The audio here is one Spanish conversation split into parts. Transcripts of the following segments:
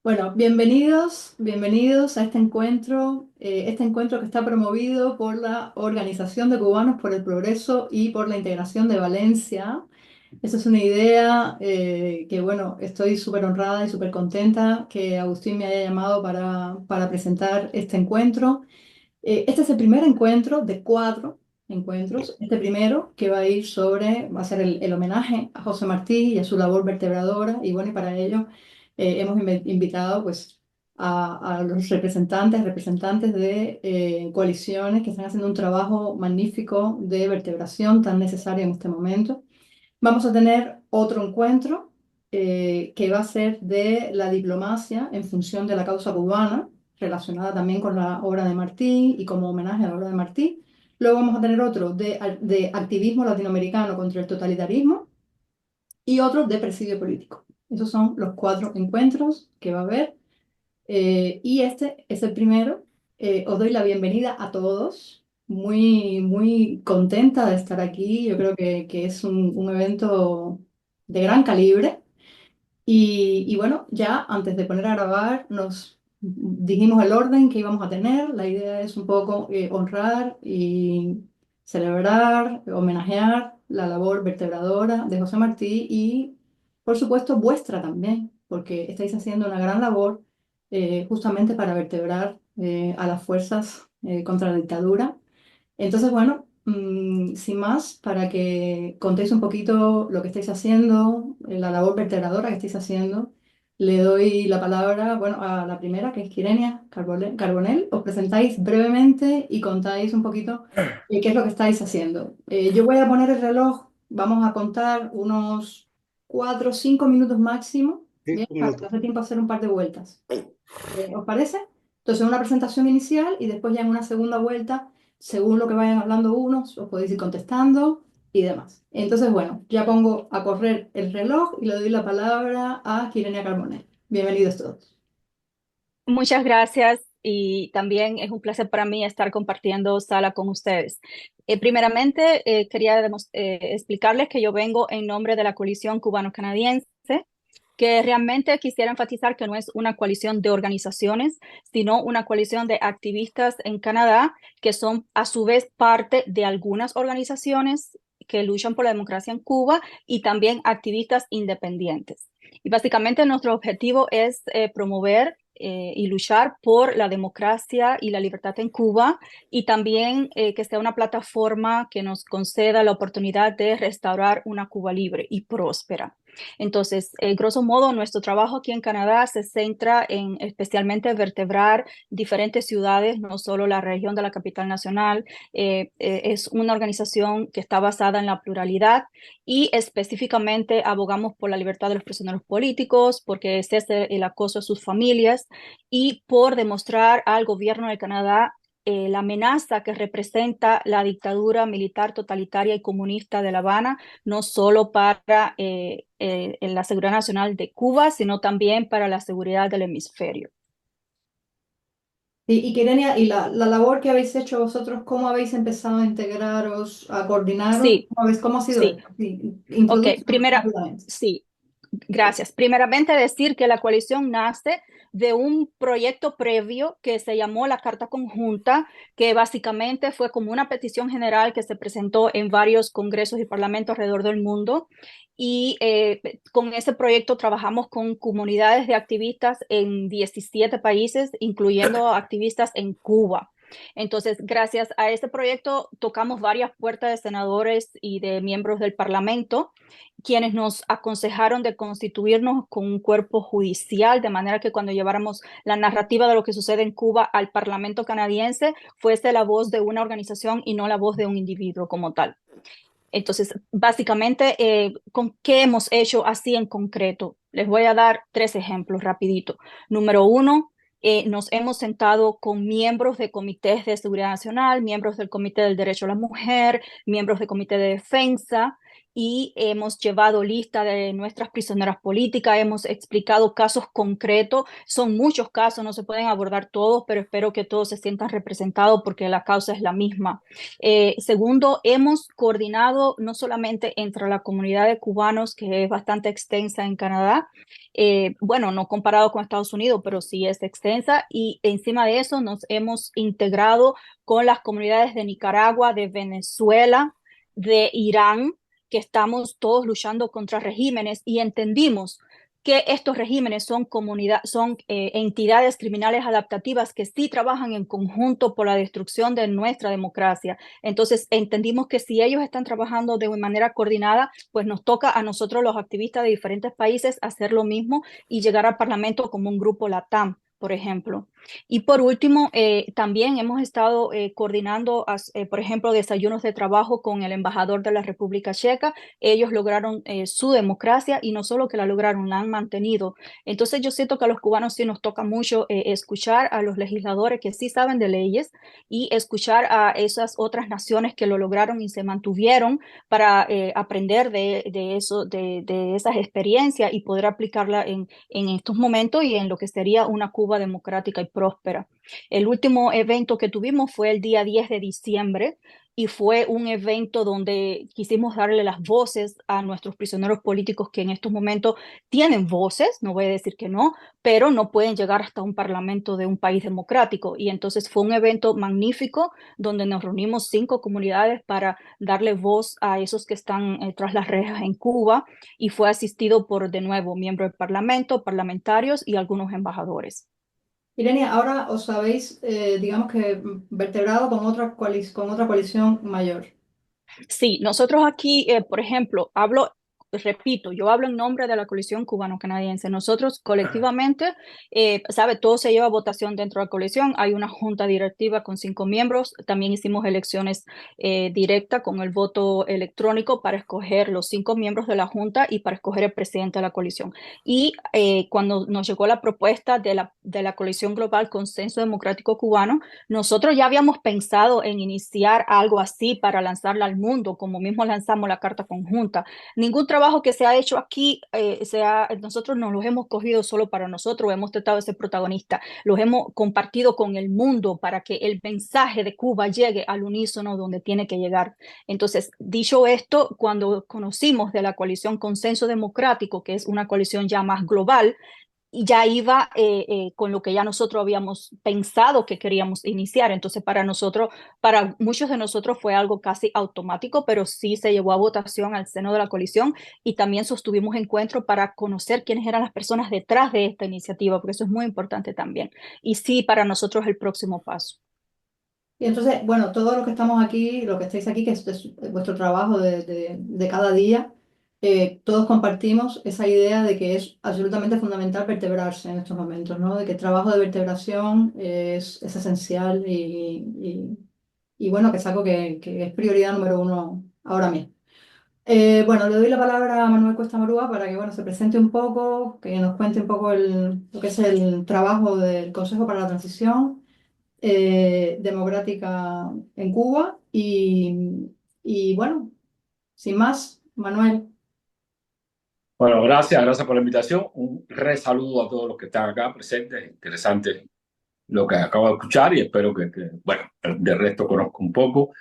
Bueno, bienvenidos a este encuentro que está promovido por la Organización de Cubanos por el Progreso y por la Integración de Valencia. Esa es una idea que, bueno, estoy súper honrada y súper contenta que Agustín me haya llamado para presentar este encuentro. Este es el primer encuentro de 4 encuentros. Este primero que va a ser el homenaje a José Martí y a su labor vertebradora. Y bueno, y para ello hemos invitado pues a los representantes de coaliciones que están haciendo un trabajo magnífico de vertebración tan necesario en este momento. Vamos a tener otro encuentro que va a ser de la diplomacia en función de la causa cubana, relacionada también con la obra de Martí y como homenaje a la obra de Martí. Luego vamos a tener otro de activismo latinoamericano contra el totalitarismo y otro de presidio político. Esos son los 4 encuentros que va a haber. Y este es el primero. Os doy la bienvenida a todos. Muy contenta de estar aquí. Yo creo que es un evento de gran calibre. Y bueno, ya antes de poner a grabar, nos dijimos el orden que íbamos a tener. La idea es un poco honrar y celebrar, homenajear la labor vertebradora de José Martí y, por supuesto, vuestra también, porque estáis haciendo una gran labor justamente para vertebrar a las fuerzas contra la dictadura. Entonces, bueno, sin más, para que contéis un poquito lo que estáis haciendo, la labor vertebradora que estáis haciendo, le doy la palabra, bueno, a la primera, que es Kyrenia Carbonell. Os presentáis brevemente y contáis un poquito qué es lo que estáis haciendo. Yo voy a poner el reloj, vamos a contar unos 4 o 5 minutos máximo, bien, Cinco para que minutos. os dé tiempo a hacer un par de vueltas. ¿Os parece? Entonces, una presentación inicial y después ya en una segunda vuelta, según lo que vayan hablando unos, os podéis ir contestando y demás. Entonces, bueno, ya pongo a correr el reloj y le doy la palabra a Kyrenia Carbonell. Bienvenidos todos. Muchas gracias y también es un placer para mí estar compartiendo sala con ustedes. Primeramente, quería explicarles que yo vengo en nombre de la coalición cubano-canadiense, que realmente quisiera enfatizar que no es una coalición de organizaciones, sino una coalición de activistas en Canadá que son a su vez parte de algunas organizaciones que luchan por la democracia en Cuba y también activistas independientes. Y básicamente nuestro objetivo es promover y luchar por la democracia y la libertad en Cuba y también que sea una plataforma que nos conceda la oportunidad de restaurar una Cuba libre y próspera. Entonces, grosso modo, nuestro trabajo aquí en Canadá se centra en especialmente vertebrar diferentes ciudades, no solo la región de la capital nacional. Es una organización que está basada en la pluralidad y específicamente abogamos por la libertad de los prisioneros políticos, porque cese el acoso a sus familias y por demostrar al gobierno de Canadá la amenaza que representa la dictadura militar totalitaria y comunista de La Habana, no solo para la seguridad nacional de Cuba, sino también para la seguridad del hemisferio. Y Kyrenia, y la labor que habéis hecho vosotros, ¿cómo habéis empezado a integraros, a coordinaros? Sí, ¿Cómo ha sido sí. esto? Sí, Ok, introdúcenos rápidamente. sí, gracias. Primeramente decir que la coalición nace de un proyecto previo que se llamó la Carta Conjunta, que básicamente fue como una petición general que se presentó en varios congresos y parlamentos alrededor del mundo. Y con ese proyecto trabajamos con comunidades de activistas en 17 países, incluyendo activistas en Cuba. Entonces, gracias a este proyecto tocamos varias puertas de senadores y de miembros del Parlamento, quienes nos aconsejaron de constituirnos con un cuerpo judicial, de manera que cuando lleváramos la narrativa de lo que sucede en Cuba al Parlamento canadiense, fuese la voz de una organización y no la voz de un individuo como tal. Entonces, básicamente, ¿con qué hemos hecho así en concreto? Les voy a dar 3 ejemplos rapidito. Número uno, nos hemos sentado con miembros de comités de seguridad nacional, miembros del Comité del Derecho a la Mujer, miembros del Comité de Defensa, y hemos llevado lista de nuestras prisioneras políticas, hemos explicado casos concretos, son muchos casos, no se pueden abordar todos, pero espero que todos se sientan representados porque la causa es la misma. Segundo, hemos coordinado no solamente entre la comunidad de cubanos, que es bastante extensa en Canadá, bueno, no comparado con Estados Unidos, pero sí es extensa, y encima de eso nos hemos integrado con las comunidades de Nicaragua, de Venezuela, de Irán, que estamos todos luchando contra regímenes y entendimos que estos regímenes son entidades criminales adaptativas que sí trabajan en conjunto por la destrucción de nuestra democracia. Entonces entendimos que si ellos están trabajando de manera coordinada, pues nos toca a nosotros los activistas de diferentes países hacer lo mismo y llegar al Parlamento como un grupo LATAM, por ejemplo. Y por último, también hemos estado coordinando, por ejemplo, desayunos de trabajo con el embajador de la República Checa. Ellos lograron su democracia y no solo que la lograron, la han mantenido. Entonces yo siento que a los cubanos sí nos toca mucho escuchar a los legisladores que sí saben de leyes y escuchar a esas otras naciones que lo lograron y se mantuvieron para aprender de eso, de esas experiencias y poder aplicarla en estos momentos y en lo que sería una Cuba democrática y próspera. El último evento que tuvimos fue el día 10 de diciembre y fue un evento donde quisimos darle las voces a nuestros prisioneros políticos que en estos momentos tienen voces, no voy a decir que no, pero no pueden llegar hasta un parlamento de un país democrático. Y entonces fue un evento magnífico donde nos reunimos 5 comunidades para darle voz a esos que están tras las rejas en Cuba y fue asistido por, de nuevo, miembros del parlamento, parlamentarios y algunos embajadores. Irene, ahora os habéis, digamos que, vertebrado con otra coalición mayor. Sí, nosotros aquí, por ejemplo, repito, yo hablo en nombre de la coalición cubano-canadiense. Nosotros colectivamente, sabe, todo se lleva a votación dentro de la coalición. Hay una junta directiva con 5 miembros. También hicimos elecciones directas con el voto electrónico para escoger los 5 miembros de la junta y para escoger el presidente de la coalición. Y cuando nos llegó la propuesta de la coalición global Consenso Democrático Cubano, nosotros ya habíamos pensado en iniciar algo así para lanzarla al mundo, como mismo lanzamos la carta conjunta. Ningún trabajo que se ha hecho aquí, nosotros no los hemos cogido solo para nosotros, hemos tratado de ser protagonistas, los hemos compartido con el mundo para que el mensaje de Cuba llegue al unísono donde tiene que llegar. Entonces, dicho esto, cuando conocimos de la coalición Consenso Democrático, que es una coalición ya más global, y ya iba con lo que ya nosotros habíamos pensado que queríamos iniciar. Entonces, para nosotros, para muchos de nosotros fue algo casi automático, pero sí se llevó a votación al seno de la coalición y también sostuvimos encuentros para conocer quiénes eran las personas detrás de esta iniciativa, porque eso es muy importante también. Y sí, para nosotros es el próximo paso. Y entonces, bueno, todos los que estamos aquí, los que estáis aquí, que es vuestro trabajo de cada día, todos compartimos esa idea de que es absolutamente fundamental vertebrarse en estos momentos, ¿no? De que el trabajo de vertebración es esencial y bueno, que es algo que es prioridad número uno ahora mismo. Bueno, le doy la palabra a Manuel Cuesta Marúa para que bueno, se presente un poco, que nos cuente un poco lo que es el trabajo del Consejo para la Transición Democrática en Cuba. Y bueno, sin más, Manuel. Bueno, gracias por la invitación. Un re saludo a todos los que están acá presentes. Interesante lo que acabo de escuchar y espero bueno, de resto conozco un poco.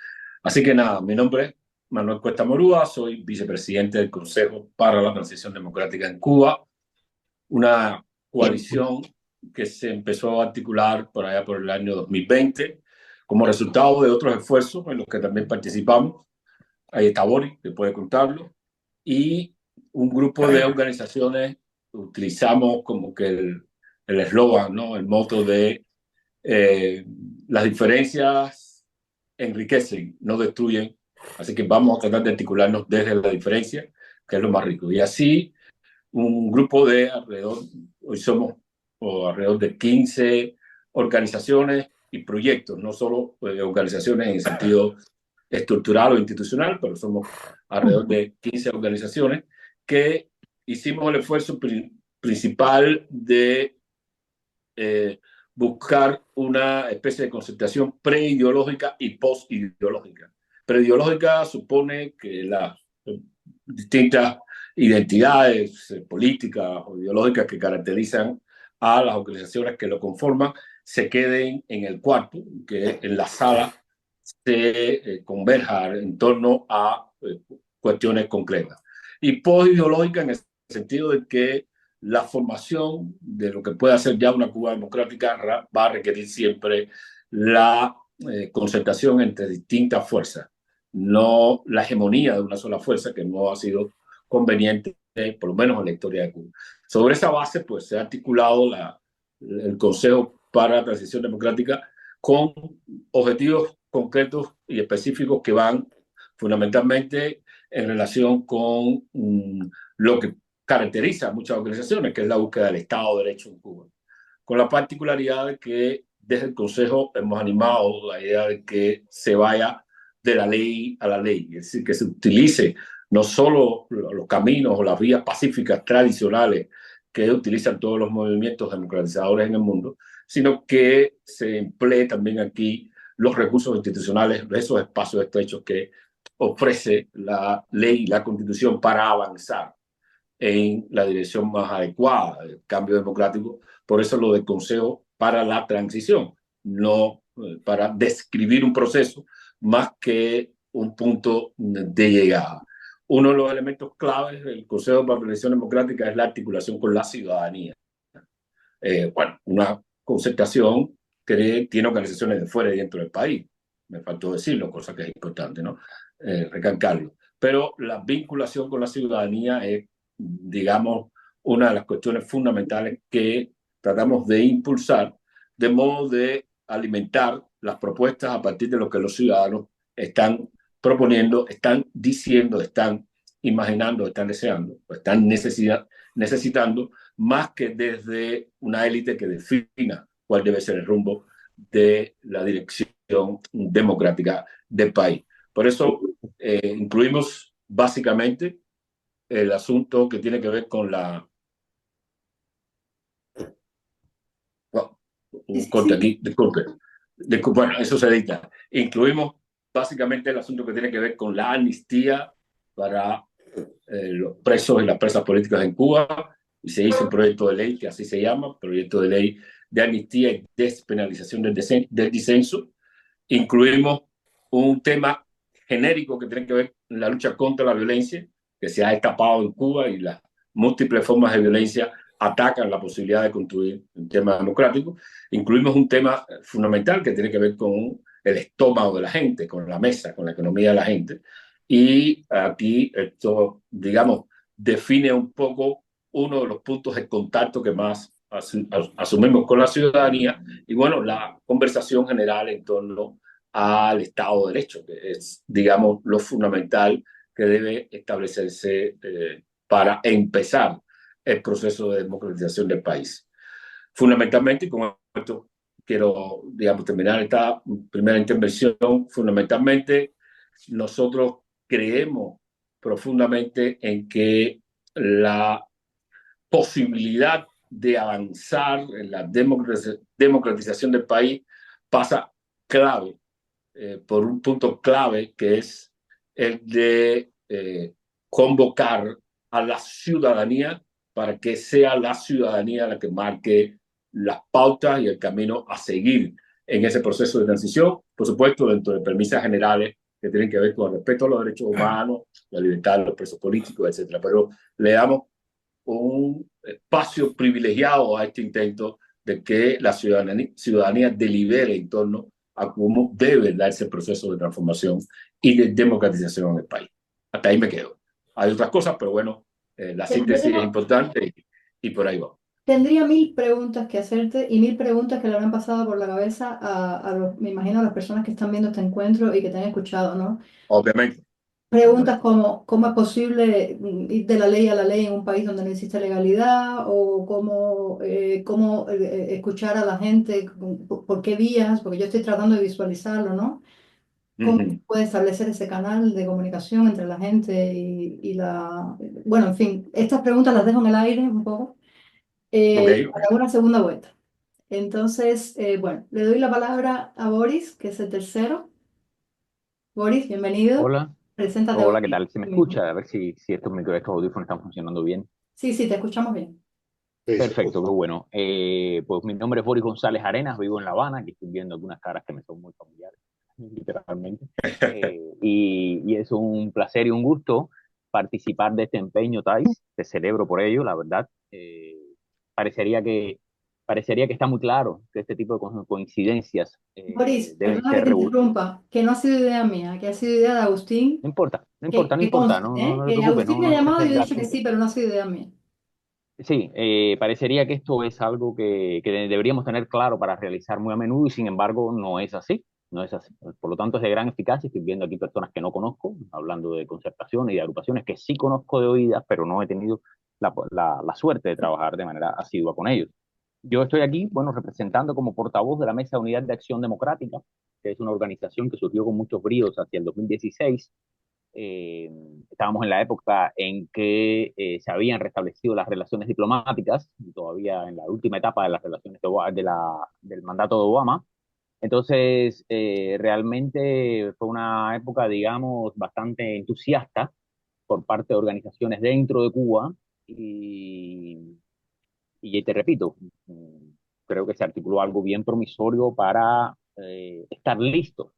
Así que nada, mi nombre es Manuel Cuesta Morúa, soy vicepresidente del Consejo para la Transición Democrática en Cuba, una coalición que se empezó a articular por allá por el año 2020 como resultado de otros esfuerzos en los que también participamos. Ahí está Boris, que puede contarlo. Y un grupo de organizaciones utilizamos como que el eslogan, ¿no? El moto de las diferencias enriquecen, no destruyen. Así que vamos a tratar de articularnos desde la diferencia, que es lo más rico. Y así, un grupo de hoy somos alrededor de 15 organizaciones y proyectos, no solo organizaciones en sentido estructural o institucional, pero somos alrededor de 15 organizaciones que hicimos el esfuerzo principal de buscar una especie de concertación preideológica y postideológica. Preideológica supone que distintas identidades políticas o ideológicas que caracterizan a las organizaciones que lo conforman se queden en el cuarto, que en la sala se converja en torno a cuestiones concretas. Y post-ideológica en el sentido de que la formación de lo que puede hacer ya una Cuba democrática va a requerir siempre la concertación entre distintas fuerzas, no la hegemonía de una sola fuerza que no ha sido conveniente, por lo menos en la historia de Cuba. Sobre esa base, pues se ha articulado el Consejo para la Transición Democrática con objetivos concretos y específicos que van fundamentalmente en relación con lo que caracteriza a muchas organizaciones, que es la búsqueda del Estado de Derecho en Cuba. Con la particularidad de que desde el Consejo hemos animado la idea de que se vaya de la ley a la ley, es decir, que se utilice no solo los caminos o las vías pacíficas tradicionales que utilizan todos los movimientos democratizadores en el mundo, sino que se emplee también aquí los recursos institucionales, esos espacios estrechos que ofrece la ley y la Constitución para avanzar en la dirección más adecuada del cambio democrático. Por eso lo del Consejo para la Transición, no para describir un proceso más que un punto de llegada. Uno de los elementos claves del Consejo para la Transición Democrática es la articulación con la ciudadanía. Bueno, una concertación que tiene organizaciones de fuera y dentro del país. Me faltó decirlo, cosa que es importante, ¿no? Recalcarlo. Pero la vinculación con la ciudadanía es, digamos, una de las cuestiones fundamentales que tratamos de impulsar, de modo de alimentar las propuestas a partir de lo que los ciudadanos están proponiendo, están diciendo, están imaginando, están deseando, están necesitando, más que desde una élite que defina cuál debe ser el rumbo de la dirección democrática del país. Por eso incluimos básicamente el asunto que tiene que ver con la... Oh, un corte aquí, disculpe. Bueno, eso se edita. Incluimos básicamente el asunto que tiene que ver con la amnistía para los presos y las presas políticas en Cuba, y se hizo un proyecto de ley que así se llama, proyecto de ley de amnistía y despenalización del disenso. Incluimos un tema genérico que tiene que ver con la lucha contra la violencia, que se ha escapado en Cuba, y las múltiples formas de violencia atacan la posibilidad de construir un tema democrático. Incluimos un tema fundamental que tiene que ver con el estómago de la gente, con la mesa, con la economía de la gente. Y aquí esto, digamos, define un poco uno de los puntos de contacto que más asumimos con la ciudadanía, y bueno, la conversación general en torno al Estado de Derecho, que es, digamos, lo fundamental que debe establecerse para empezar el proceso de democratización del país. Fundamentalmente, y con esto quiero, digamos, terminar esta primera intervención, fundamentalmente nosotros creemos profundamente en que la posibilidad de avanzar en la democratización del país pasa clave, por un punto clave, que es el de convocar a la ciudadanía para que sea la ciudadanía la que marque las pautas y el camino a seguir en ese proceso de transición, por supuesto dentro de premisas generales que tienen que ver con el respeto a los derechos humanos, la libertad de los presos políticos, etcétera. Pero le damos un espacio privilegiado a este intento de que la ciudadanía delibere en torno a cómo debe darse el proceso de transformación y de democratización en el país. Hasta ahí me quedo. Hay otras cosas, pero bueno, la síntesis es importante y por ahí va. Tendría mil preguntas que hacerte y mil preguntas que le habrán pasado por la cabeza me imagino, a las personas que están viendo este encuentro y que te han escuchado, ¿no? Obviamente. Preguntas como cómo es posible ir de la ley a la ley en un país donde no existe legalidad, o cómo escuchar a la gente, por qué vías, porque yo estoy tratando de visualizarlo, ¿no? ¿Cómo se puede establecer ese canal de comunicación entre la gente y la... Bueno, en fin, estas preguntas las dejo en el aire un poco para una segunda vuelta. Entonces, bueno, le doy la palabra a Boris, que es el tercero. Boris, bienvenido. Hola, Preséntate vos Hola, ¿qué tal? ¿Se me mismo. escucha? A ver si estos audífonos están funcionando bien. Sí, sí, te escuchamos bien. Sí, se Perfecto, qué escucha. bueno. Pues mi nombre es Boris González Arenas, vivo en La Habana, aquí estoy viendo algunas caras que me son muy familiares, literalmente. Y es un placer y un gusto participar de este empeño, Thais. Te celebro por ello, la verdad. Parecería que, parecería que está muy claro que este tipo de coincidencias Boris, deben perdona que ser te interrumpa, que no ha sido idea mía, que ha sido idea de Agustín, No importa, no importa, que, no que importa, conste, no, no, ¿eh? no te Que preocupes, Agustín me ha no te llamado y yo he dicho que sesgaste. sí, pero no ha sido idea mía. Sí, parecería que esto es algo que deberíamos tener claro para realizar muy a menudo y sin embargo no es así, no es así. Por lo tanto es de gran eficacia. Estoy viendo aquí personas que no conozco, hablando de concertaciones y de agrupaciones que sí conozco de oídas, pero no he tenido la suerte de trabajar de manera asidua con ellos. Yo estoy aquí, bueno, representando como portavoz de la Mesa de Unidad de Acción Democrática, que es una organización que surgió con muchos bríos hacia el 2016. eh, Estábamos en la época en que se habían restablecido las relaciones diplomáticas, y todavía en la última etapa de las relaciones del mandato de Obama. Entonces, realmente fue una época, digamos, bastante entusiasta por parte de organizaciones dentro de Cuba y, y te repito, creo que se articuló algo bien promisorio para estar listos,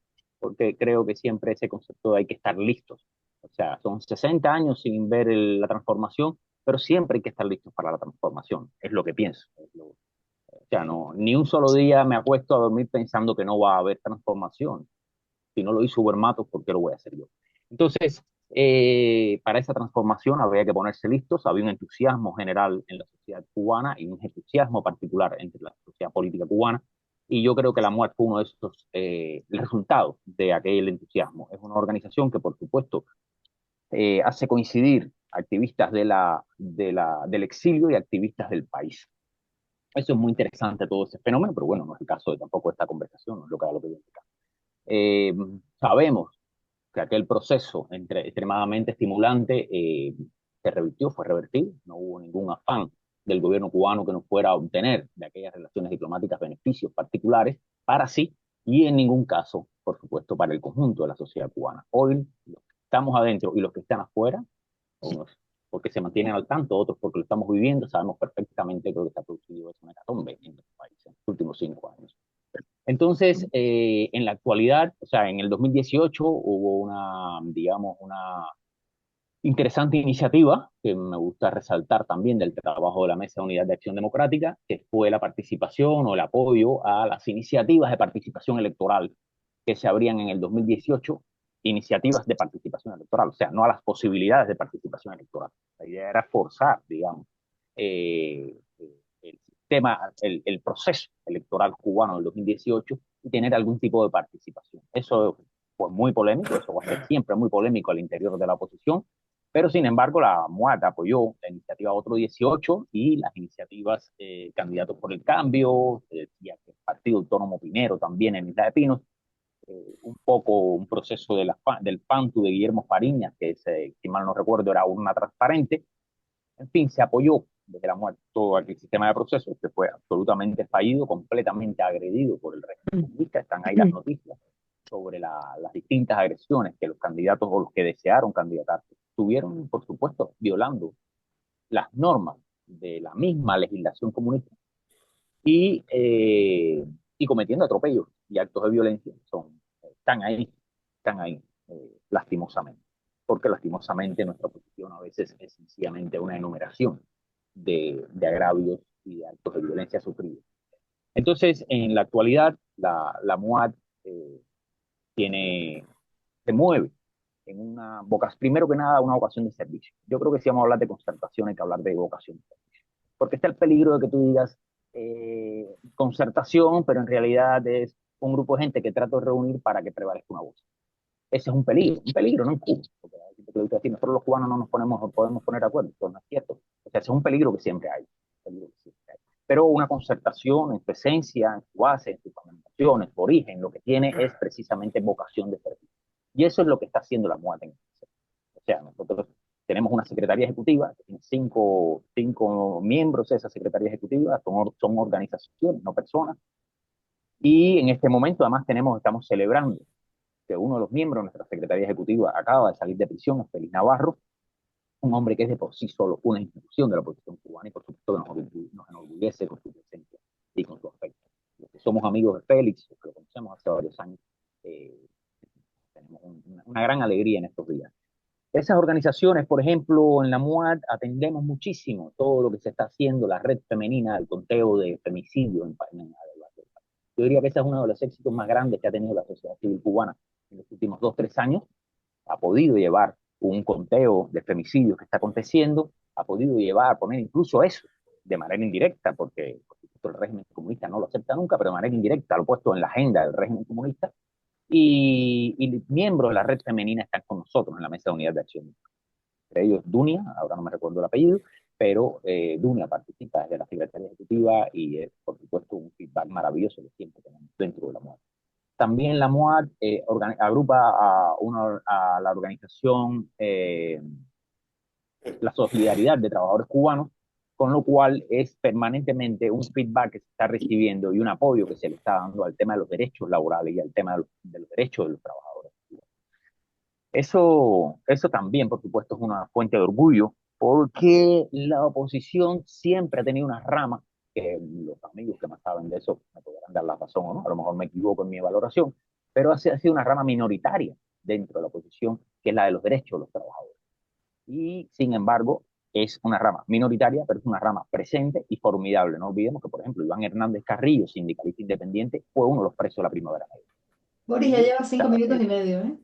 porque creo que siempre ese concepto de hay que estar listos. O sea, son 60 años sin ver la transformación, pero siempre hay que estar listos para la transformación, es lo que pienso. O sea, no, ni un solo día me acuesto a dormir pensando que no va a haber transformación. Si no lo hizo Hugo Matos, ¿por qué lo voy a hacer yo? Entonces, para esa transformación había que ponerse listos, había un entusiasmo general en la sociedad cubana y un entusiasmo particular entre la sociedad política cubana, y yo creo que la MUAT fue uno de esos resultados de aquel entusiasmo. Es una organización que, por supuesto, hace coincidir activistas del exilio y activistas del país. Eso es muy interesante, todo ese fenómeno, pero bueno, no es el caso de tampoco esta conversación, no es lo que voy a explicar. Eh, Sabemos que aquel proceso extremadamente estimulante se revirtió, fue revertido, no hubo ningún afán del gobierno cubano que no fuera a obtener de aquellas relaciones diplomáticas beneficios particulares para sí y en ningún caso, por supuesto, para el conjunto de la sociedad cubana. Hoy los que estamos adentro y los que están afuera, unos porque se mantienen al tanto, otros porque lo estamos viviendo, sabemos perfectamente que lo que está producido es una hecatombe en nuestro país en los últimos 5 años. Entonces, en la actualidad, o sea, en el 2018 hubo digamos, una interesante iniciativa que me gusta resaltar también del trabajo de la Mesa de Unidad de Acción Democrática, que fue la participación o el apoyo a las iniciativas de participación electoral que se abrían en el 2018, iniciativas de participación electoral, o sea, no a las posibilidades de participación electoral. La idea era forzar, digamos, el sistema, el proceso electoral cubano del 2018 y tener algún tipo de participación. Eso fue muy polémico, eso va a ser siempre muy polémico al interior de la oposición, pero sin embargo la MUAT apoyó la iniciativa Otro 18 y las iniciativas Candidatos por el Cambio, y el Partido Autónomo Pinero también en Isla de Pinos, un poco un proceso del PANTU de Guillermo Fariñas, que si mal no recuerdo era urna transparente. En fin, se apoyó desde la muerte todo aquel sistema de procesos que fue absolutamente fallido, completamente agredido por el régimen comunista. Están ahí las noticias sobre las distintas agresiones que los candidatos o los que desearon candidatar tuvieron, por supuesto, violando las normas de la misma legislación comunista y, eh, y cometiendo atropellos y actos de violencia. Están ahí, lastimosamente. Porque lastimosamente nuestra posición a veces es sencillamente una enumeración de agravios y de actos de violencia sufridos. Entonces, en la actualidad, la MUAD eh, tiene, se mueve en primero que nada, una vocación de servicio. Yo creo que si vamos a hablar de concertación hay que hablar de vocación de servicio. Porque está el peligro de que tú digas concertación, pero en realidad es un grupo de gente que trata de reunir para que prevalezca una voz. Ese es un peligro, no en Cuba. Porque hay gente que le gusta decir, nosotros los cubanos no podemos poner de acuerdo, eso no es cierto. O sea, ese es un peligro que siempre hay. Peligro que siempre hay. Pero una concertación en su esencia, en su base, en su fundamentación, en su origen, lo que tiene es precisamente vocación de servicio. Y eso es lo que está haciendo la MUAT en este sector. O sea, nosotros tenemos una secretaría ejecutiva, que tiene cinco miembros de esa secretaría ejecutiva, son organizaciones, no personas. Y en este momento además estamos celebrando que uno de los miembros de nuestra Secretaría Ejecutiva acaba de salir de prisión, es Félix Navarro, un hombre que es de por sí solo una institución de la oposición cubana y por supuesto nos enorgullece con su presencia y con su afecto. Los que somos amigos de Félix, los que lo conocemos hace varios años, eh, tenemos una gran alegría en estos días. Esas organizaciones, por ejemplo, en la MUAD atendemos muchísimo todo lo que se está haciendo, la red femenina, el conteo de femicidio en Panamá. Yo diría que ese es uno de los éxitos más grandes que ha tenido la sociedad civil cubana en los últimos 2 o 3 años. Ha podido llevar un conteo de femicidios que está aconteciendo, ha podido llevar, poner incluso eso de manera indirecta, porque por supuesto, el régimen comunista no lo acepta nunca, pero de manera indirecta lo ha puesto en la agenda del régimen comunista. Y miembros de la red femenina están con nosotros en la Mesa de Unidad de Acción. Entre ellos Dunia, ahora no me recuerdo el apellido, pero Dunia participa desde la Secretaría Ejecutiva y es, por supuesto, un feedback maravilloso que siempre tenemos dentro de la MUAD. También la MUAD agrupa a la organización la Solidaridad de Trabajadores Cubanos, con lo cual es permanentemente un feedback que se está recibiendo y un apoyo que se le está dando al tema de los derechos laborales y al tema de los derechos de los trabajadores. Eso también, por supuesto, es una fuente de orgullo, porque la oposición siempre ha tenido una rama, que los amigos que más saben de eso me podrán dar la razón o no, a lo mejor me equivoco en mi valoración, pero ha sido una rama minoritaria dentro de la oposición, que es la de los derechos de los trabajadores. Y, sin embargo, es una rama minoritaria, pero es una rama presente y formidable. No olvidemos que, por ejemplo, Iván Hernández Carrillo, sindicalista independiente, fue uno de los presos de la Primavera Negra. Boris ya lleva 5 minutos y medio, ¿eh?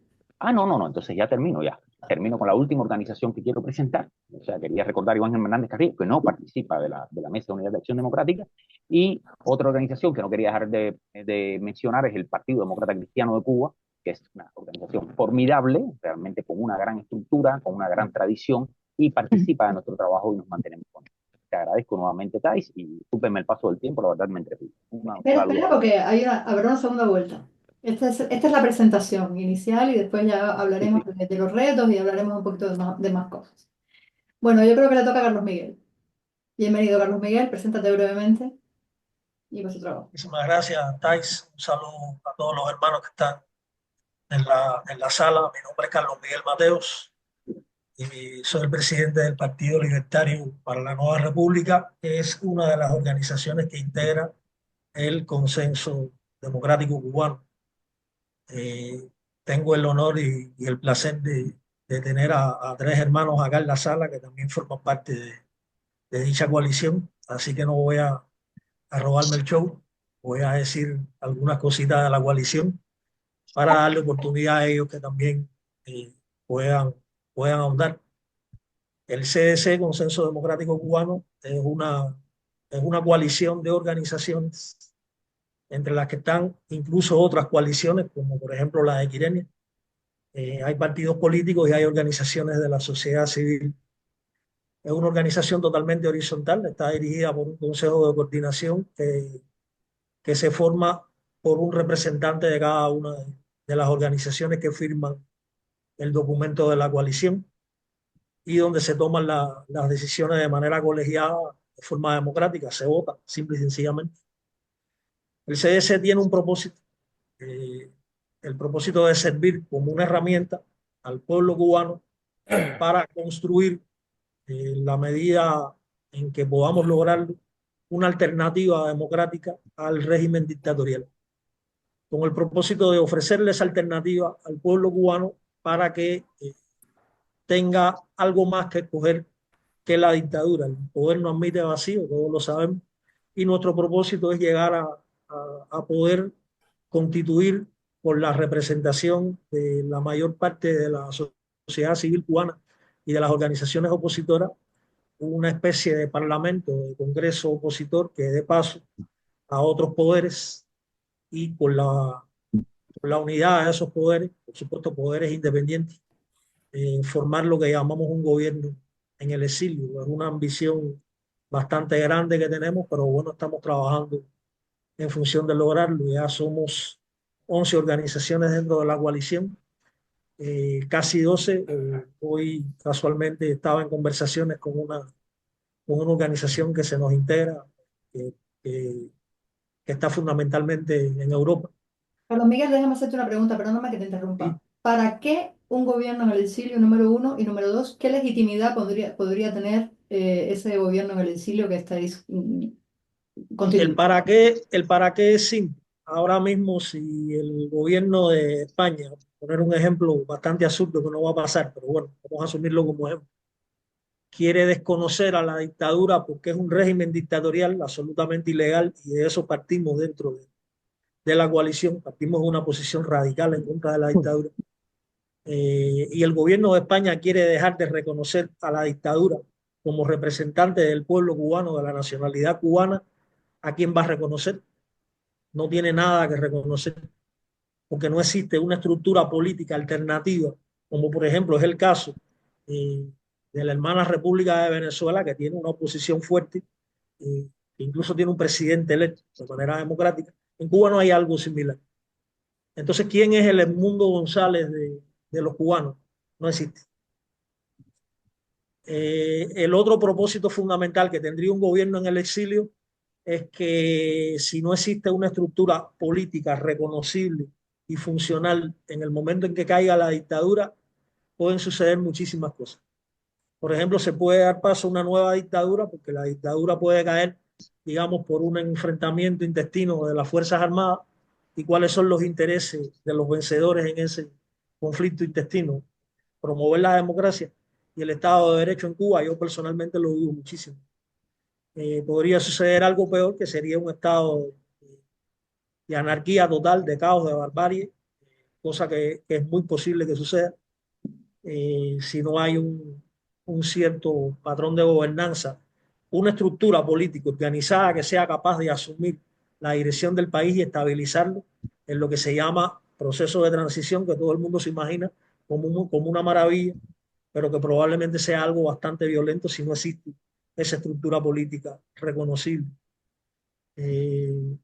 No, entonces ya termino, ya. Termino con la última organización que quiero presentar. O sea, quería recordar a Iván Hernández Carrillo, que no participa de la Mesa de Unidad de Acción Democrática, y otra organización que no quería dejar de mencionar es el Partido Demócrata Cristiano de Cuba, que es una organización formidable, realmente con una gran estructura, con una gran tradición, y participa de nuestro trabajo y nos mantenemos con él. Te agradezco nuevamente, Thais, y discúlpenme el paso del tiempo, la verdad me entretuve. Espera, porque habrá una segunda vuelta. Esta es la presentación inicial y después ya hablaremos Sí. de los retos y hablaremos un poquito de más cosas. Bueno, yo creo que le toca a Carlos Miguel. Bienvenido, Carlos Miguel, preséntate brevemente y por su trabajo. Muchísimas gracias, Thais. Un saludo a todos los hermanos que están en la sala. Mi nombre es Carlos Miguel Mateos y soy el presidente del Partido Libertario para la Nueva República, que es una de las organizaciones que integra el Consenso Democrático Cubano. Tengo el honor y el placer de tener a 3 hermanos acá en la sala que también forman parte de dicha coalición, así que no voy a robarme el show. Voy a decir algunas cositas de la coalición para darle oportunidad a ellos que también eh, puedan, puedan ahondar. El CDC, Consenso Democrático Cubano, es una coalición de organizaciones entre las que están incluso otras coaliciones, como por ejemplo la de Quirenia. Hay partidos políticos y hay organizaciones de la sociedad civil. Es una organización totalmente horizontal, está dirigida por un consejo de coordinación que se forma por un representante de cada una de las organizaciones que firman el documento de la coalición y donde se toman las decisiones de manera colegiada, de forma democrática, se vota, simple y sencillamente. El CDC tiene un propósito, eh, el propósito de servir como una herramienta al pueblo cubano para construir, en la medida en que podamos lograrlo, una alternativa democrática al régimen dictatorial, con el propósito de ofrecerle esa alternativa al pueblo cubano para que tenga algo más que escoger que la dictadura. El poder no admite vacío, todos lo sabemos, y nuestro propósito es llegar a poder constituir por la representación de la mayor parte de la sociedad civil cubana y de las organizaciones opositoras una especie de parlamento, de congreso opositor que dé paso a otros poderes y con la unidad de esos poderes, por supuesto poderes independientes, formar lo que llamamos un gobierno en el exilio. Es una ambición bastante grande que tenemos, pero bueno, estamos trabajando en función de lograrlo. Ya somos 11 organizaciones dentro de la coalición, casi 12. Hoy casualmente estaba en conversaciones con una organización que se nos integra, que, que, que está fundamentalmente en Europa. Carlos Miguel, déjame hacerte una pregunta, perdóname que te Y interrumpa. ¿Para qué un gobierno en el exilio, número uno? Y número dos, ¿qué legitimidad podría tener ese gobierno en el exilio que estáis constituyendo? el para qué es simple. Ahora mismo, si el gobierno de España, poner un ejemplo bastante absurdo que no va a pasar, pero bueno, vamos a asumirlo como ejemplo, quiere desconocer a la dictadura porque es un régimen dictatorial absolutamente ilegal y de eso partimos dentro de la coalición, partimos de una posición radical en contra de la dictadura. Y el gobierno de España quiere dejar de reconocer a la dictadura como representante del pueblo cubano, de la nacionalidad cubana. ¿A quién va a reconocer? No tiene nada que reconocer, porque no existe una estructura política alternativa, como por ejemplo es el caso eh, de la hermana República de Venezuela, que tiene una oposición fuerte, que incluso tiene un presidente electo de manera democrática. En Cuba no hay algo similar. Entonces, ¿quién es el Edmundo González de los cubanos? No existe. El otro propósito fundamental que tendría un gobierno en el exilio es que si no existe una estructura política reconocible y funcional en el momento en que caiga la dictadura, pueden suceder muchísimas cosas. Por ejemplo, se puede dar paso a una nueva dictadura porque la dictadura puede caer, digamos, por un enfrentamiento intestino de las Fuerzas Armadas y cuáles son los intereses de los vencedores en ese conflicto intestino. Promover la democracia y el Estado de Derecho en Cuba, yo personalmente lo dudo muchísimo. Podría suceder algo peor, que sería un estado de anarquía total, de caos, de barbarie, cosa que es muy posible que suceda si no hay un cierto patrón de gobernanza, una estructura política organizada que sea capaz de asumir la dirección del país y estabilizarlo en lo que se llama proceso de transición, que todo el mundo se imagina como una maravilla, pero que probablemente sea algo bastante violento si no existe esa estructura política reconocible. Eh,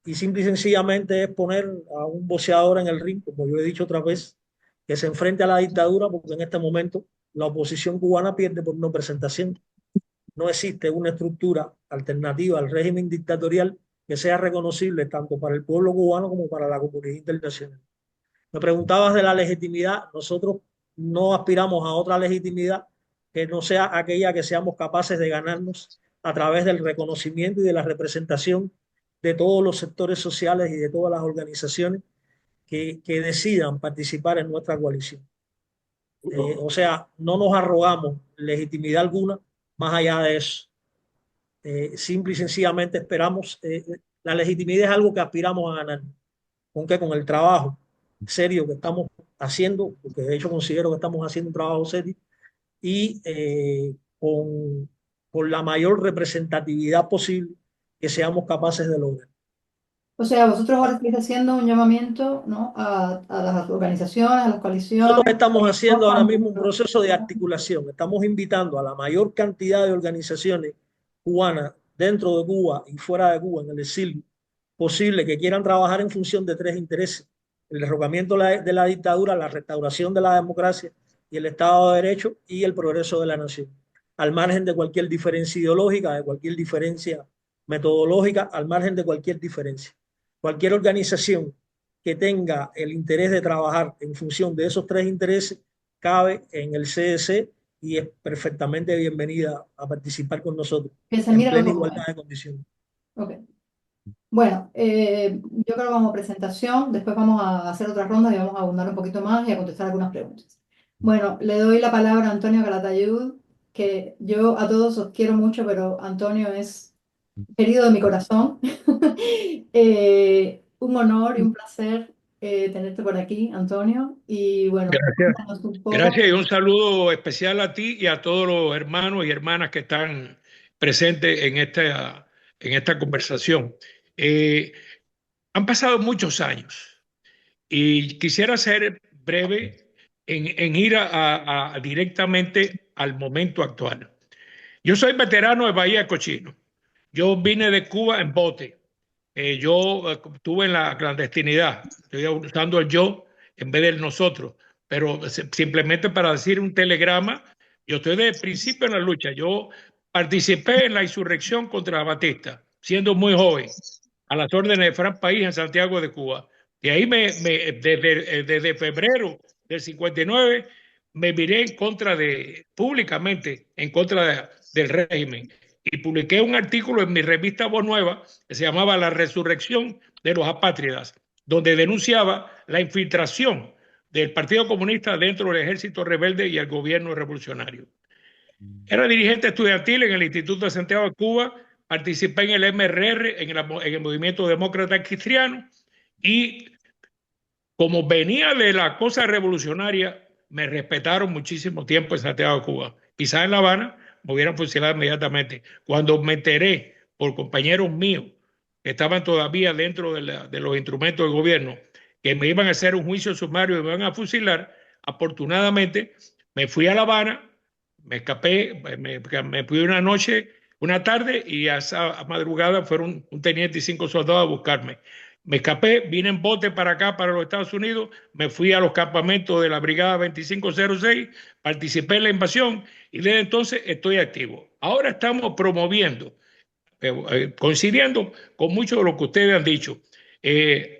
y simple y sencillamente es poner a un boxeador en el ring, como yo he dicho otra vez, que se enfrente a la dictadura, porque en este momento la oposición cubana pierde por no presentación. No existe una estructura alternativa al régimen dictatorial que sea reconocible tanto para el pueblo cubano como para la comunidad internacional. Me preguntabas de la legitimidad. Nosotros no aspiramos a otra legitimidad que no sea aquella que seamos capaces de ganarnos a través del reconocimiento y de la representación de todos los sectores sociales y de todas las organizaciones que decidan participar en nuestra coalición. O sea, no nos arrogamos legitimidad alguna más allá de eso. Simple y sencillamente esperamos, la legitimidad es algo que aspiramos a ganar. ¿Con qué? Con el trabajo serio que estamos haciendo, porque de hecho considero que estamos haciendo un trabajo serio, y con la mayor representatividad posible que seamos capaces de lograr. O sea, vosotros ahora estáis haciendo un llamamiento, ¿no? a las organizaciones, a las Nosotros coaliciones, estamos haciendo ahora mismo un votan proceso de articulación. Estamos invitando a la mayor cantidad de organizaciones cubanas dentro de Cuba y fuera de Cuba, en el exilio, posible, que quieran trabajar en función de tres intereses: el derrocamiento de la dictadura, la restauración de la democracia y el Estado de Derecho y el progreso de la nación. Al margen de cualquier diferencia ideológica, de cualquier diferencia metodológica, al margen de cualquier diferencia. Cualquier organización que tenga el interés de trabajar en función de esos tres intereses cabe en el CDC y es perfectamente bienvenida a participar con nosotros que se en miren los plena igualdad documentos. de condiciones. Ok. Bueno, yo creo que como presentación, después vamos a hacer otras rondas y vamos a abundar un poquito más y a contestar algunas preguntas. Bueno, le doy la palabra a Antonio Calatayud, que yo a todos os quiero mucho, pero Antonio es querido de mi corazón. Un honor y un placer tenerte por aquí, Antonio. Y bueno, Gracias. cuéntanos un poco. Gracias y un saludo especial a ti y a todos los hermanos y hermanas que están presentes en esta conversación. Eh, Han pasado muchos años y quisiera ser breve en ir directamente al momento actual. Yo soy veterano de Bahía de Cochino. Yo vine de Cuba en bote. Yo estuve en la clandestinidad. Estoy usando el yo en vez del nosotros. Pero simplemente para decir un telegrama, yo estoy de principio en la lucha. Yo participé en la insurrección contra Batista, siendo muy joven, a las órdenes de Fran País en Santiago de Cuba. Y ahí desde febrero del 59 me miré en contra públicamente en contra del régimen. Y publiqué un artículo en mi revista Voz Nueva que se llamaba La resurrección de los apátridas, donde denunciaba la infiltración del Partido Comunista dentro del ejército rebelde y el gobierno revolucionario. Era dirigente estudiantil en el Instituto de Santiago de Cuba, participé en el MRR, en el Movimiento Demócrata Cristiano, y como venía de la cosa revolucionaria, me respetaron muchísimo tiempo en Santiago de Cuba. Quizás en La Habana me hubieran fusilado inmediatamente. Cuando me enteré por compañeros míos que estaban todavía dentro de los instrumentos del gobierno, que me iban a hacer un juicio sumario y me iban a fusilar, afortunadamente me fui a La Habana, me escapé, me fui una noche, una tarde, y a esa madrugada fueron un teniente y 5 soldados a buscarme. Me escapé, vine en bote para acá, para los Estados Unidos, me fui a los campamentos de la Brigada 2506, participé en la invasión y desde entonces estoy activo. Ahora estamos promoviendo, coincidiendo con mucho de lo que ustedes han dicho,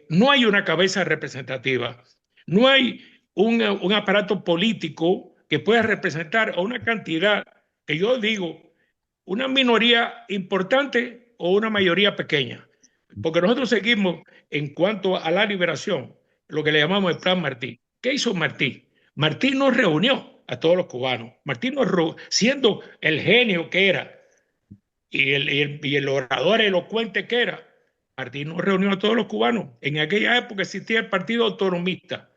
no hay una cabeza representativa, no hay un aparato político que pueda representar a una cantidad que yo digo, una minoría importante o una mayoría pequeña. Porque nosotros seguimos en cuanto a la liberación, lo que le llamamos el Plan Martí. ¿Qué hizo Martí? Martí no reunió a todos los cubanos. Martí no, siendo el genio que era y el orador elocuente que era, Martí no reunió a todos los cubanos. En aquella época existía el Partido Autonomista,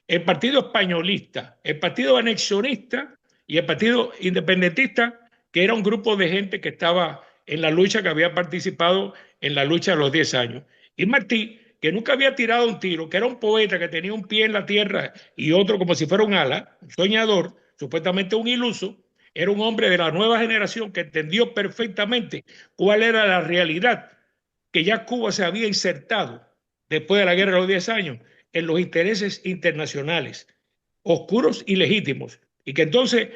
el Partido Españolista, el Partido Anexionista y el Partido Independentista, que era un grupo de gente que estaba en la lucha, que había participado en la lucha de los 10 años. Y Martí, que nunca había tirado un tiro, que era un poeta que tenía un pie en la tierra y otro como si fuera un ala, un soñador, supuestamente un iluso, era un hombre de la nueva generación que entendió perfectamente cuál era la realidad, que ya Cuba se había insertado después de la guerra de los 10 años en los intereses internacionales, oscuros y legítimos, y que entonces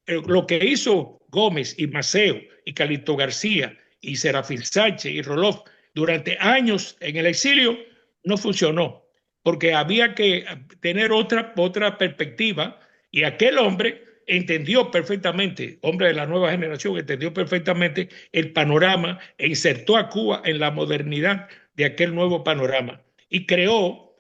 lo que hizo Gómez y Maceo y Calixto García y Serafín Sánchez y Roloff durante años en el exilio no funcionó, porque había que tener otra perspectiva, y aquel hombre entendió perfectamente, hombre de la nueva generación, entendió perfectamente el panorama e insertó a Cuba en la modernidad de aquel nuevo panorama y creó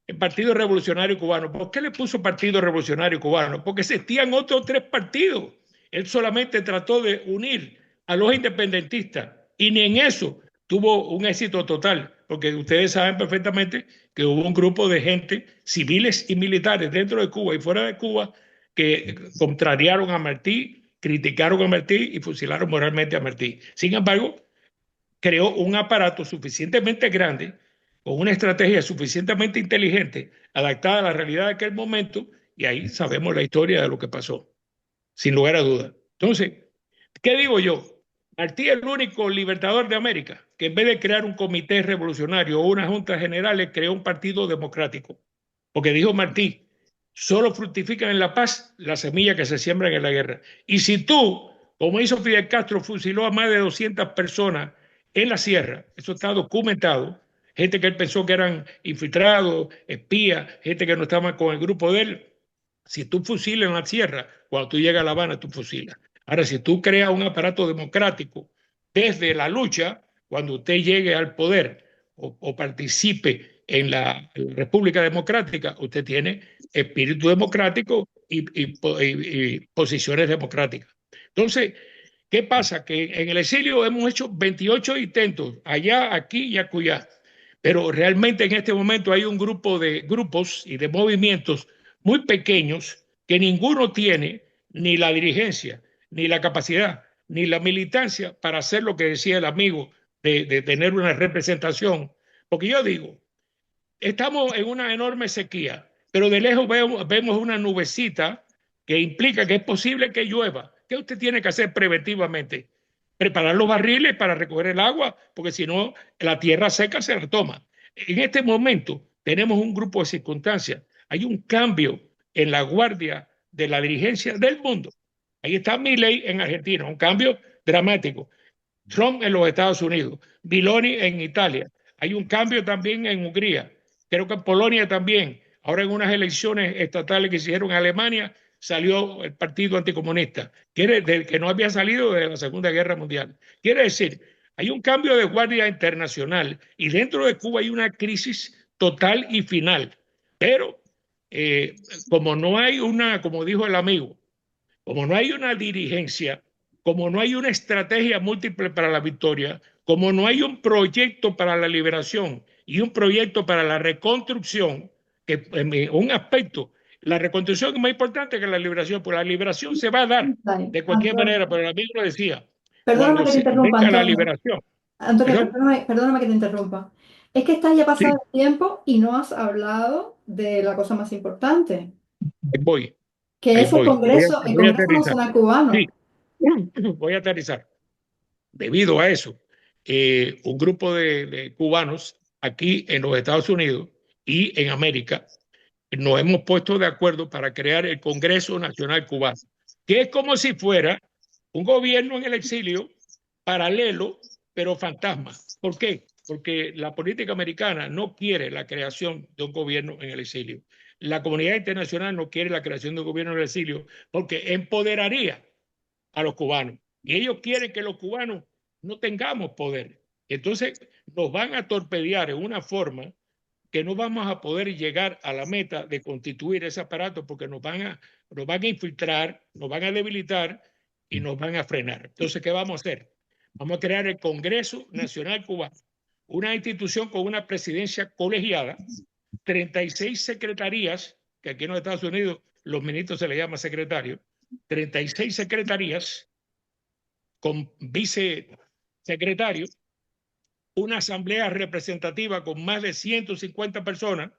el Partido Revolucionario Cubano. ¿Por qué le puso Partido Revolucionario Cubano? Porque existían otros 3 partidos. Él solamente trató de unir a los independentistas y ni en eso tuvo un éxito total, porque ustedes saben perfectamente que hubo un grupo de gente, civiles y militares, dentro de Cuba y fuera de Cuba, que contrariaron a Martí, criticaron a Martí y fusilaron moralmente a Martí. Sin embargo, creó un aparato suficientemente grande, con una estrategia suficientemente inteligente, adaptada a la realidad de aquel momento, y ahí sabemos la historia de lo que pasó, sin lugar a dudas. Entonces, ¿qué digo yo? Martí es el único libertador de América que en vez de crear un comité revolucionario o una junta general, creó un partido democrático. Porque dijo Martí, solo fructifican en la paz las semillas que se siembran en la guerra. Y si tú, como hizo Fidel Castro, fusiló a más de 200 personas en la sierra, eso está documentado, gente que él pensó que eran infiltrados, espías, gente que no estaba con el grupo de él. Si tú fusilas en la sierra, cuando tú llegas a La Habana, tú fusilas. Ahora, si tú creas un aparato democrático desde la lucha, cuando usted llegue al poder o participe en la República Democrática, usted tiene espíritu democrático y posiciones democráticas. Entonces, ¿qué pasa? Que en el exilio hemos hecho 28 intentos, allá, aquí y acullá, pero realmente en este momento hay un grupo de grupos y de movimientos muy pequeños que ninguno tiene ni la dirigencia, ni la capacidad, ni la militancia para hacer lo que decía el amigo de tener una representación. Porque yo digo, estamos en una enorme sequía, pero de lejos vemos una nubecita que implica que es posible que llueva. ¿Qué usted tiene que hacer preventivamente? Preparar los barriles para recoger el agua, porque si no, la tierra seca se retoma. En este momento tenemos un grupo de circunstancias. Hay un cambio en la guardia de la dirigencia del mundo. Ahí está Milei en Argentina, un cambio dramático. Trump en los Estados Unidos, Meloni en Italia. Hay un cambio también en Hungría. Creo que en Polonia también. Ahora en unas elecciones estatales que se hicieron en Alemania salió el Partido Anticomunista, que no había salido de la Segunda Guerra Mundial. Quiere decir, hay un cambio de guardia internacional y dentro de Cuba hay una crisis total y final. Pero como no hay una, como dijo el amigo, como no hay una dirigencia, como no hay una estrategia múltiple para la victoria, como no hay un proyecto para la liberación y un proyecto para la reconstrucción, que un aspecto, la reconstrucción es más importante que la liberación, porque la liberación se va a dar Dale, de cualquier Antonio, manera, pero el amigo lo decía, perdóname cuando que te se interrumpa, venga la Antonio. liberación, Antonio, perdón, perdóname que te interrumpa. Es que estás ya sí, pasado el tiempo y no has hablado de la cosa más importante, ahí voy, que ahí es voy, el voy a Congreso aterrizar, Nacional sí, Cubano. voy a aterrizar. Debido a eso, un grupo de cubanos aquí en los Estados Unidos y en América nos hemos puesto de acuerdo para crear el Congreso Nacional Cubano, que es como si fuera un gobierno en el exilio paralelo, pero fantasma. ¿Por qué? Porque la política americana no quiere la creación de un gobierno en el exilio. La comunidad internacional no quiere la creación de un gobierno en el exilio porque empoderaría a los cubanos. Y ellos quieren que los cubanos no tengamos poder. Entonces nos van a torpedear en una forma que no vamos a poder llegar a la meta de constituir ese aparato porque nos van a infiltrar, nos van a debilitar y nos van a frenar. Entonces, ¿qué vamos a hacer? Vamos a crear el Congreso Nacional Cubano, una institución con una presidencia colegiada, 36 secretarías, que aquí en los Estados Unidos los ministros se les llama secretario, 36 secretarías con vicesecretarios, una asamblea representativa con más de 150 personas,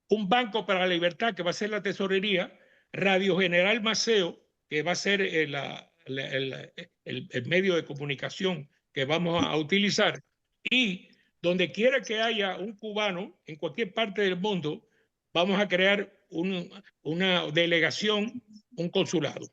un banco para la libertad que va a ser la tesorería, Radio General Maceo, que va a ser el medio de comunicación que vamos a utilizar, y donde quiera que haya un cubano en cualquier parte del mundo, vamos a crear una delegación, un consulado.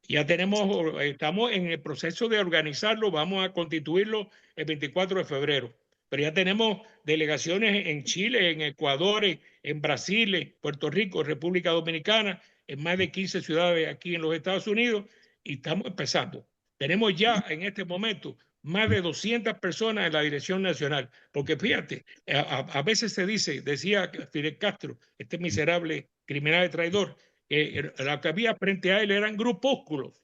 Ya estamos en el proceso de organizarlo, vamos a constituirlo el 24 de febrero. Pero ya tenemos delegaciones en Chile, en Ecuador, en Brasil, en Puerto Rico, República Dominicana, en más de 15 ciudades aquí en los Estados Unidos y estamos empezando. Tenemos ya en este momento más de 200 personas en la dirección nacional. Porque fíjate, a veces se dice, decía Fidel Castro, este miserable criminal y traidor, lo que había frente a él eran grupúsculos.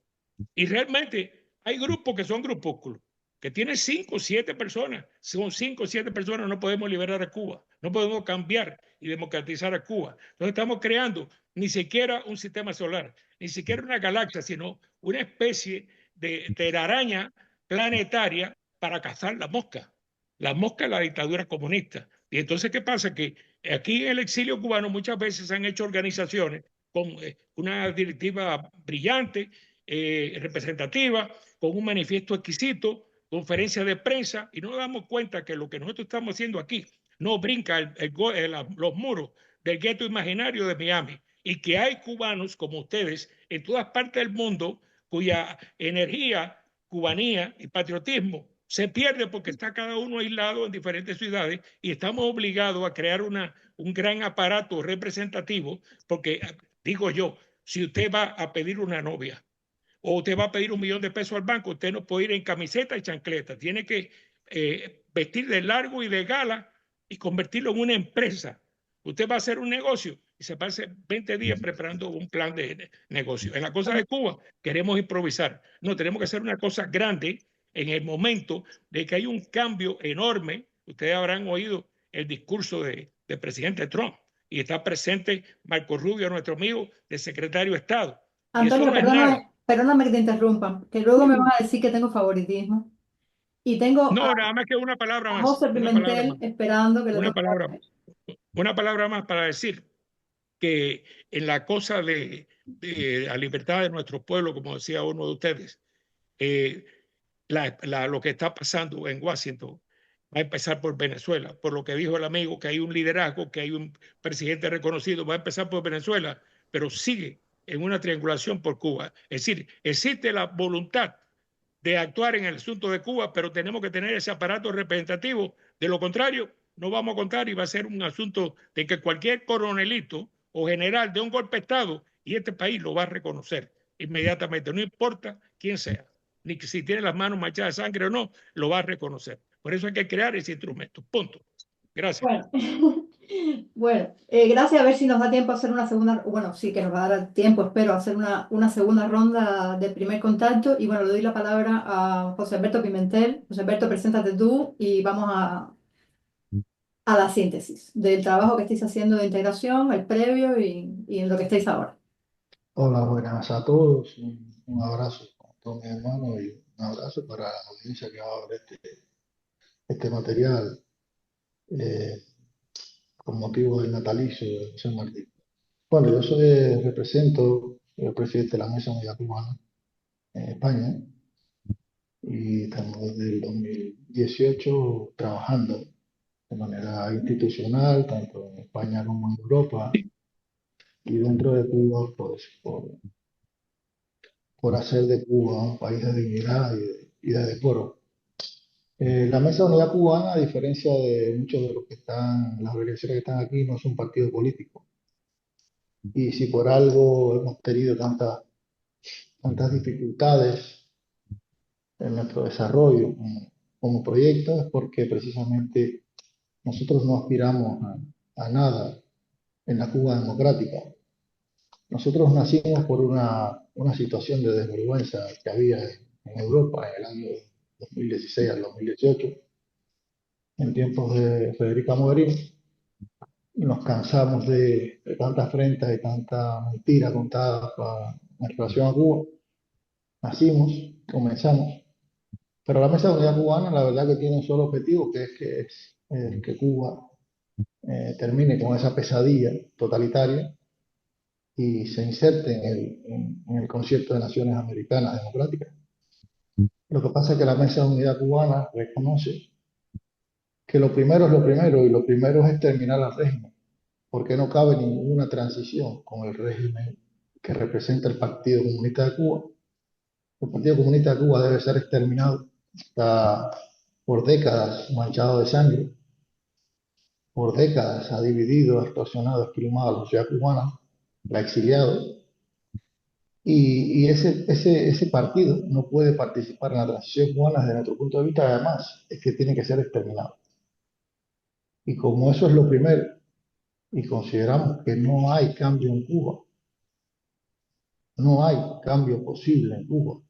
Y realmente hay grupos que son grupúsculos, que tienen 5 o 7 personas. Son 5 o 7 personas, no podemos liberar a Cuba, no podemos cambiar y democratizar a Cuba. Entonces estamos creando ni siquiera un sistema solar, ni siquiera una galaxia, sino una especie de telaraña planetaria para cazar la mosca. La mosca es la dictadura comunista. Y entonces, ¿qué pasa? Que aquí en el exilio cubano muchas veces se han hecho organizaciones con una directiva brillante, representativa, con un manifiesto exquisito, conferencia de prensa, y no nos damos cuenta que lo que nosotros estamos haciendo aquí no brinca los muros del gueto imaginario de Miami, y que hay cubanos como ustedes en todas partes del mundo cuya energía, cubanía y patriotismo se pierde porque está cada uno aislado en diferentes ciudades y estamos obligados a crear un gran aparato representativo porque digo yo, si usted va a pedir una novia o usted va a pedir $1.000.000 al banco, usted no puede ir en camiseta y chancleta, tiene que vestir de largo y de gala y convertirlo en una empresa. Usted va a hacer un negocio y se pasa 20 días preparando un plan de negocio. En la cosa de Cuba queremos improvisar. No, tenemos que hacer una cosa grande en el momento de que hay un cambio enorme. Ustedes habrán oído el discurso del presidente Trump y está presente Marco Rubio, nuestro amigo, el secretario de Estado. Y eso Antonio, no es nada. perdóname que te interrumpa, que luego me vas a decir que tengo favoritismo. Y tengo No, nada más que una palabra a más, José Pimentel esperando que le una toque palabra, hablar. una palabra más para decir que en la cosa de la libertad de nuestro pueblo, como decía uno de ustedes, eh, lo que está pasando en Washington va a empezar por Venezuela, por lo que dijo el amigo, que hay un liderazgo, que hay un presidente reconocido, va a empezar por Venezuela, pero sigue en una triangulación por Cuba. Es decir, existe la voluntad de actuar en el asunto de Cuba, pero tenemos que tener ese aparato representativo. De lo contrario, no vamos a contar y va a ser un asunto de que cualquier coronelito o general de un golpe de Estado y este país lo va a reconocer inmediatamente, no importa quién sea, ni que si tiene las manos manchadas de sangre o no, lo va a reconocer. Por eso hay que crear ese instrumento. Punto. Gracias. Bueno, bueno, gracias. A ver si nos da tiempo a hacer una segunda, bueno, sí que nos va a dar tiempo, espero, hacer una segunda ronda de primer contacto. Y bueno, le doy la palabra a José Alberto Pimentel. José Alberto, preséntate tú y vamos a la síntesis del trabajo que estáis haciendo de integración, el previo y en lo que estáis ahora. Hola, buenas a todos. Un abrazo a todos mis hermanos y un abrazo para la audiencia que va a ver este material con motivo del natalicio de José Martí. Bueno, represento, soy el presidente de la Mesa Unidad Cubana en España y estamos desde el 2018 trabajando de manera institucional, tanto en España como en Europa y dentro de Cuba, pues por hacer de Cuba un país de dignidad y de decoro. La Mesa de Unidad Cubana, a diferencia de muchos de los que están, las organizaciones que están aquí, no es un partido político. Y si por algo hemos tenido tantas dificultades en nuestro desarrollo como proyecto, es porque precisamente nosotros no aspiramos a nada en la Cuba democrática. Nosotros nacimos por una situación de desvergüenza que había en Europa en el año 2016 al 2018, en tiempos de Federica Mogherini, y nos cansamos de tantas afrentas y tanta mentira contada en relación a Cuba. Nacimos, comenzamos, pero la Mesa de Unidad Cubana la verdad que tiene un solo objetivo, que es que Cuba termine con esa pesadilla totalitaria y se inserte en el concierto de naciones americanas democráticas. Lo que pasa es que la Mesa de Unidad Cubana reconoce que lo primero es lo primero y lo primero es terminar el régimen, porque no cabe ninguna transición con el régimen que representa el Partido Comunista de Cuba. El Partido Comunista de Cuba debe ser exterminado. Está por décadas manchado de sangre, por décadas ha dividido, extorsionado, esquilmado a la sociedad cubana, la ha exiliado. Y ese partido no puede participar en la transición cubana desde nuestro punto de vista, además, es que tiene que ser exterminado. Y como eso es lo primero, y consideramos que no hay cambio en Cuba, no hay cambio posible en Cuba,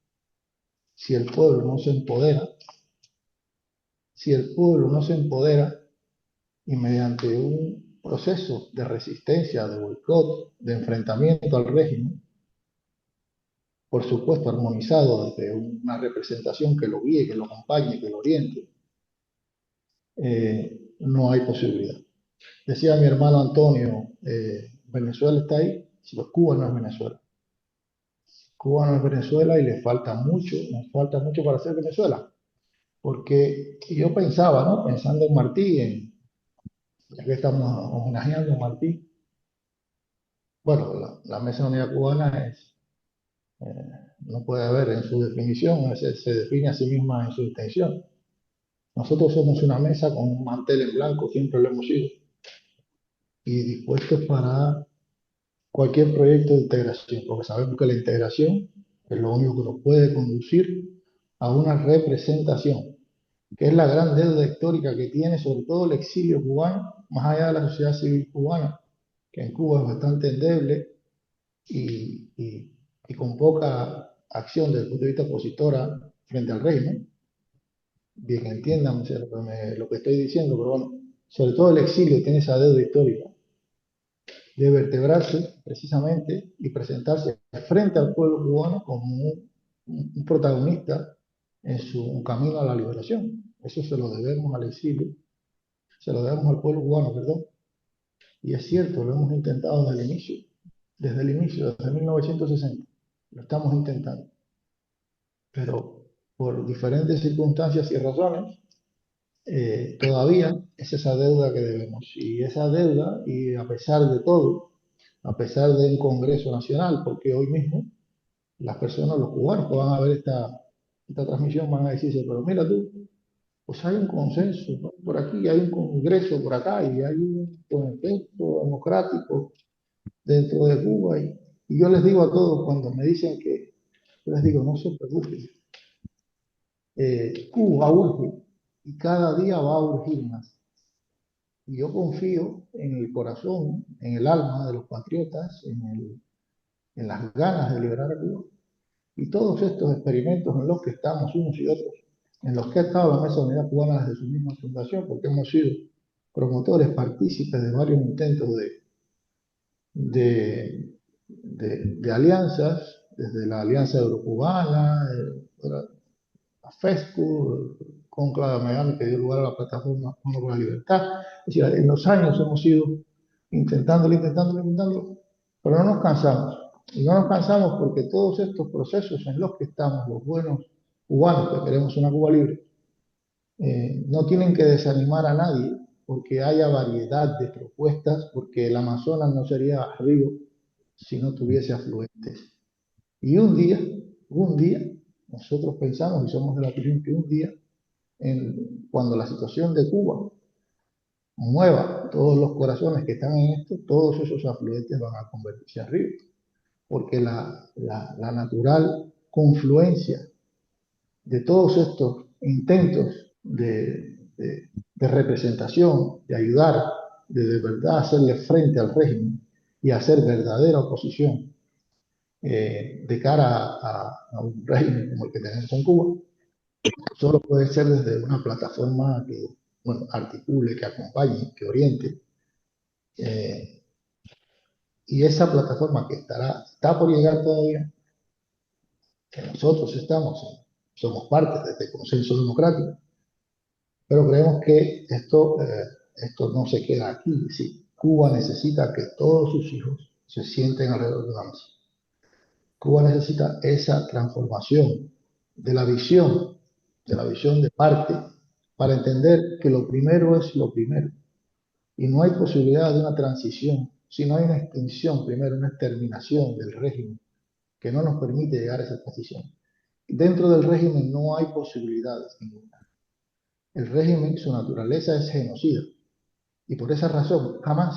si el pueblo no se empodera, si el pueblo no se empodera y mediante un proceso de resistencia, de boicot, de enfrentamiento al régimen, por supuesto armonizado desde una representación que lo guíe, que lo acompañe, que lo oriente, no hay posibilidad. Decía mi hermano Antonio, Venezuela está ahí, si Cuba no es Venezuela. Cuba no es Venezuela y le falta mucho, nos falta mucho para ser Venezuela. Porque yo pensaba, ¿no? Pensando en Martí, ya que estamos homenajeando a Martí, bueno, la Mesa de Unidad Cubana no puede haber en su definición, se define a sí misma en su intención. Nosotros somos una mesa con un mantel en blanco, siempre lo hemos sido, y dispuestos para cualquier proyecto de integración, porque sabemos que la integración es lo único que nos puede conducir a una representación, que es la gran deuda histórica que tiene sobre todo el exilio cubano, más allá de la sociedad civil cubana, que en Cuba es bastante endeble y con poca acción desde el punto de vista opositora frente al régimen. Bien, entiendan lo que estoy diciendo, pero bueno, sobre todo el exilio tiene esa deuda histórica de vertebrarse precisamente y presentarse frente al pueblo cubano como un protagonista en su camino a la liberación. Eso se lo debemos al exilio, se lo debemos al pueblo cubano, perdón. Y es cierto, lo hemos intentado desde el inicio, desde 1960. Lo estamos intentando. Pero por diferentes circunstancias y razones, todavía es esa deuda que debemos. Y esa deuda, y a pesar de todo, a pesar de un Congreso Nacional, porque hoy mismo las personas, los cubanos que van a ver esta transmisión van a decirse, pero mira tú, pues hay un consenso, ¿no? Por aquí, hay un congreso por acá y hay un consenso democrático dentro de Cuba. Y yo les digo a todos cuando me dicen que, yo les digo, no se preocupen, Cuba urge y cada día va a urgir más. Y yo confío en el corazón, en el alma de los patriotas, en las ganas de liberar a Cuba. Y todos estos experimentos en los que estamos unos y otros, en los que ha estado la Mesa de Unidad Cubana desde su misma fundación, porque hemos sido promotores, partícipes de varios intentos de alianzas, desde la Alianza Eurocubana, la FESCU, Conclave de Miami, que dio lugar a la plataforma Uno por la Libertad. Es decir, en los años hemos ido intentándolo, pero no nos cansamos. Y no nos cansamos porque todos estos procesos en los que estamos, los buenos cubanos que queremos una Cuba libre, no tienen que desanimar a nadie porque haya variedad de propuestas, porque el Amazonas no sería río si no tuviese afluentes. Y un día, nosotros pensamos y somos de la opinión que un día, cuando la situación de Cuba mueva todos los corazones que están en esto, todos esos afluentes van a convertirse en ríos, porque la natural confluencia de todos estos intentos de representación, de ayudar, de verdad hacerle frente al régimen y hacer verdadera oposición de cara a un régimen como el que tenemos en Cuba, solo puede ser desde una plataforma que, bueno, articule, que acompañe, que oriente. Y esa plataforma que está por llegar todavía, que nosotros somos parte de este consenso democrático, pero creemos que esto no se queda aquí. Sí, Cuba necesita que todos sus hijos se sienten alrededor de una mesa. Cuba necesita esa transformación de la visión de parte, para entender que lo primero es lo primero. Y no hay posibilidad de una transición si no hay una extinción, primero una exterminación del régimen que no nos permite llegar a esa transición. Dentro del régimen no hay posibilidades ninguna. El régimen, su naturaleza es genocida. Y por esa razón, jamás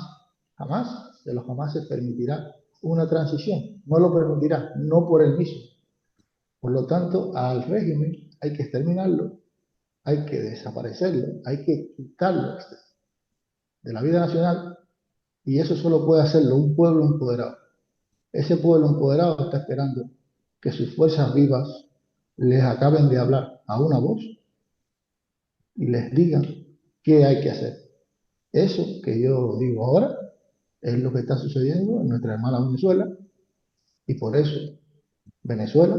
de los jamás se permitirá una transición. No lo permitirá, no por él mismo. Por lo tanto, al régimen hay que exterminarlo, hay que desaparecerlo, hay que quitarlo de la vida nacional, y eso solo puede hacerlo un pueblo empoderado. Ese pueblo empoderado está esperando que sus fuerzas vivas les acaben de hablar a una voz y les digan qué hay que hacer. Eso que yo digo ahora es lo que está sucediendo en nuestra hermana Venezuela, y por eso Venezuela,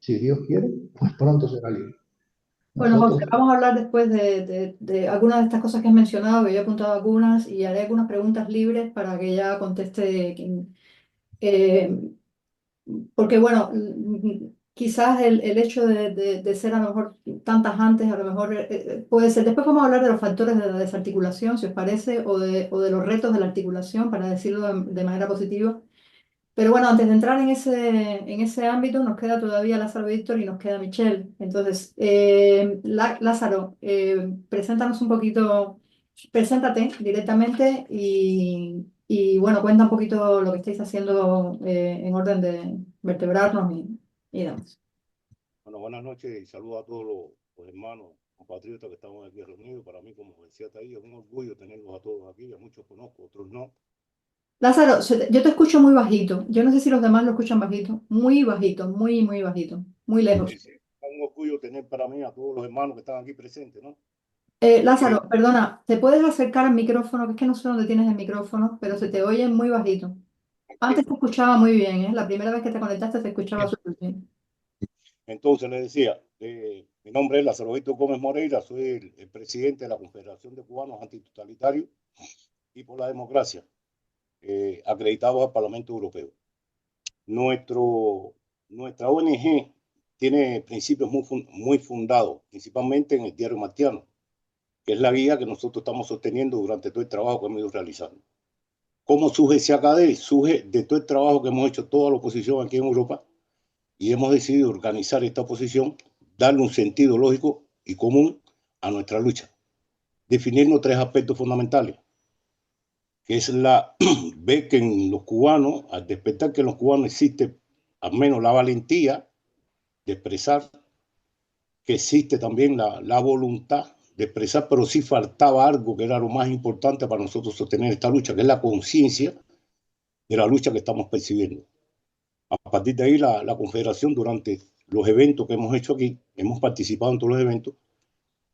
si Dios quiere, pues pronto será libre. Bueno, José, Nosotros, vamos a hablar después de algunas de estas cosas que has mencionado, que yo he apuntado algunas y haré algunas preguntas libres para que ya conteste quien. eh, Porque bueno, quizás el hecho de ser a lo mejor tantas antes, a lo mejor puede ser. Después vamos a hablar de los factores de la desarticulación, si os parece, o de los retos de la articulación, para decirlo de manera positiva. Pero bueno, antes de entrar en ese ámbito, nos queda todavía Lázaro Víctor y nos queda Michelle. Entonces, Lázaro, preséntanos un poquito, preséntate directamente y bueno, cuenta un poquito lo que estáis haciendo en orden de vertebrarnos y demás. Bueno, buenas noches y saludos a todos los hermanos compatriotas que estamos aquí reunidos. Para mí, como decía Taí, es un orgullo tenerlos a todos aquí. A muchos conozco, otros no. Lázaro, yo te escucho muy bajito. Yo no sé si los demás lo escuchan bajito. Muy bajito, muy, muy bajito. Muy lejos. Sí, sí. Es un orgullo tener para mí a todos los hermanos que están aquí presentes, ¿no? Lázaro, perdona, ¿te puedes acercar al micrófono? Que es que no sé dónde tienes el micrófono, pero se te oye muy bajito. Antes te escuchaba muy bien, ¿eh? La primera vez que te conectaste te escuchaba súper bien. Entonces les decía, mi nombre es Lázaro Víctor Gómez Moreira, soy el presidente de la Confederación de Cubanos Antitotalitarios y por la Democracia, acreditados al Parlamento Europeo. Nuestra ONG tiene principios muy fundados, principalmente en el diario Martiano, que es la guía que nosotros estamos sosteniendo durante todo el trabajo que hemos ido realizando. ¿Cómo surge ese ACADE? Surge de todo el trabajo que hemos hecho toda la oposición aquí en Europa, y hemos decidido organizar esta oposición, darle un sentido lógico y común a nuestra lucha, definirnos tres aspectos fundamentales, que es ver que en los cubanos, al despertar que en los cubanos existe al menos la valentía de expresar, que existe también la voluntad de expresar, pero sí faltaba algo que era lo más importante para nosotros sostener esta lucha, que es la conciencia de la lucha que estamos percibiendo. A partir de ahí, la Confederación, durante los eventos que hemos hecho aquí, hemos participado en todos los eventos,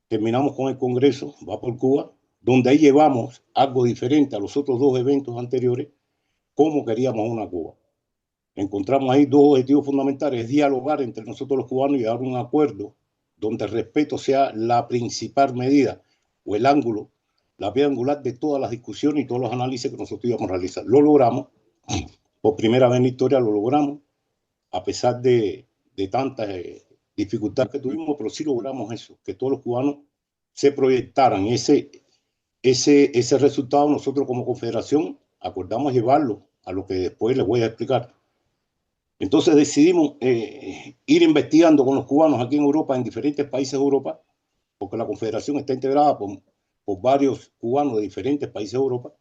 terminamos con el Congreso, va por Cuba, donde ahí llevamos algo diferente a los otros dos eventos anteriores, cómo queríamos una Cuba. Encontramos ahí dos objetivos fundamentales: es dialogar entre nosotros los cubanos y llegar a un acuerdo donde el respeto sea la principal medida o el ángulo, la piedra angular de todas las discusiones y todos los análisis que nosotros íbamos a realizar. Lo logramos, por primera vez en la historia lo logramos, a pesar de tantas dificultades que tuvimos, pero sí logramos eso, que todos los cubanos se proyectaran. Ese resultado nosotros como Confederación acordamos llevarlo a lo que después les voy a explicar. Entonces decidimos ir investigando con los cubanos aquí en Europa, en diferentes países de Europa, porque la Confederación está integrada por varios cubanos de diferentes países de Europa,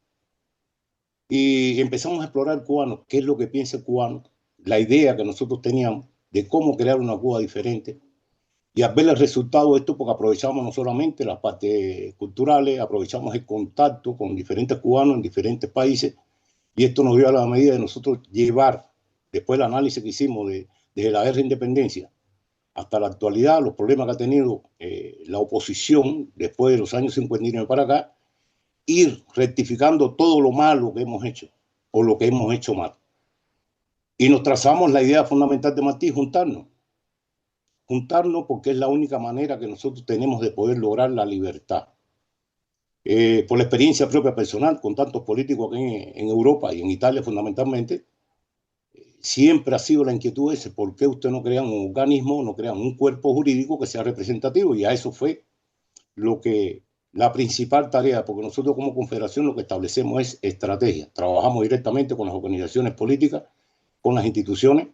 y empezamos a explorar cubanos, qué es lo que piensa el cubano, la idea que nosotros teníamos de cómo crear una Cuba diferente, y al ver el resultado de esto, porque aprovechamos no solamente las partes culturales, aprovechamos el contacto con diferentes cubanos en diferentes países, y esto nos dio a la medida de nosotros llevar, después del análisis que hicimos desde la guerra de independencia hasta la actualidad, los problemas que ha tenido la oposición después de los años 59 para acá, ir rectificando todo lo malo que hemos hecho o lo que hemos hecho mal. Y nos trazamos la idea fundamental de Martí: juntarnos porque es la única manera que nosotros tenemos de poder lograr la libertad. Por la experiencia propia personal con tantos políticos aquí en Europa y en Italia fundamentalmente, siempre ha sido la inquietud ese: ¿por qué usted no crean un organismo, no crean un cuerpo jurídico que sea representativo? Y a eso fue la principal tarea, porque nosotros como Confederación lo que establecemos es estrategia. Trabajamos directamente con las organizaciones políticas, con las instituciones.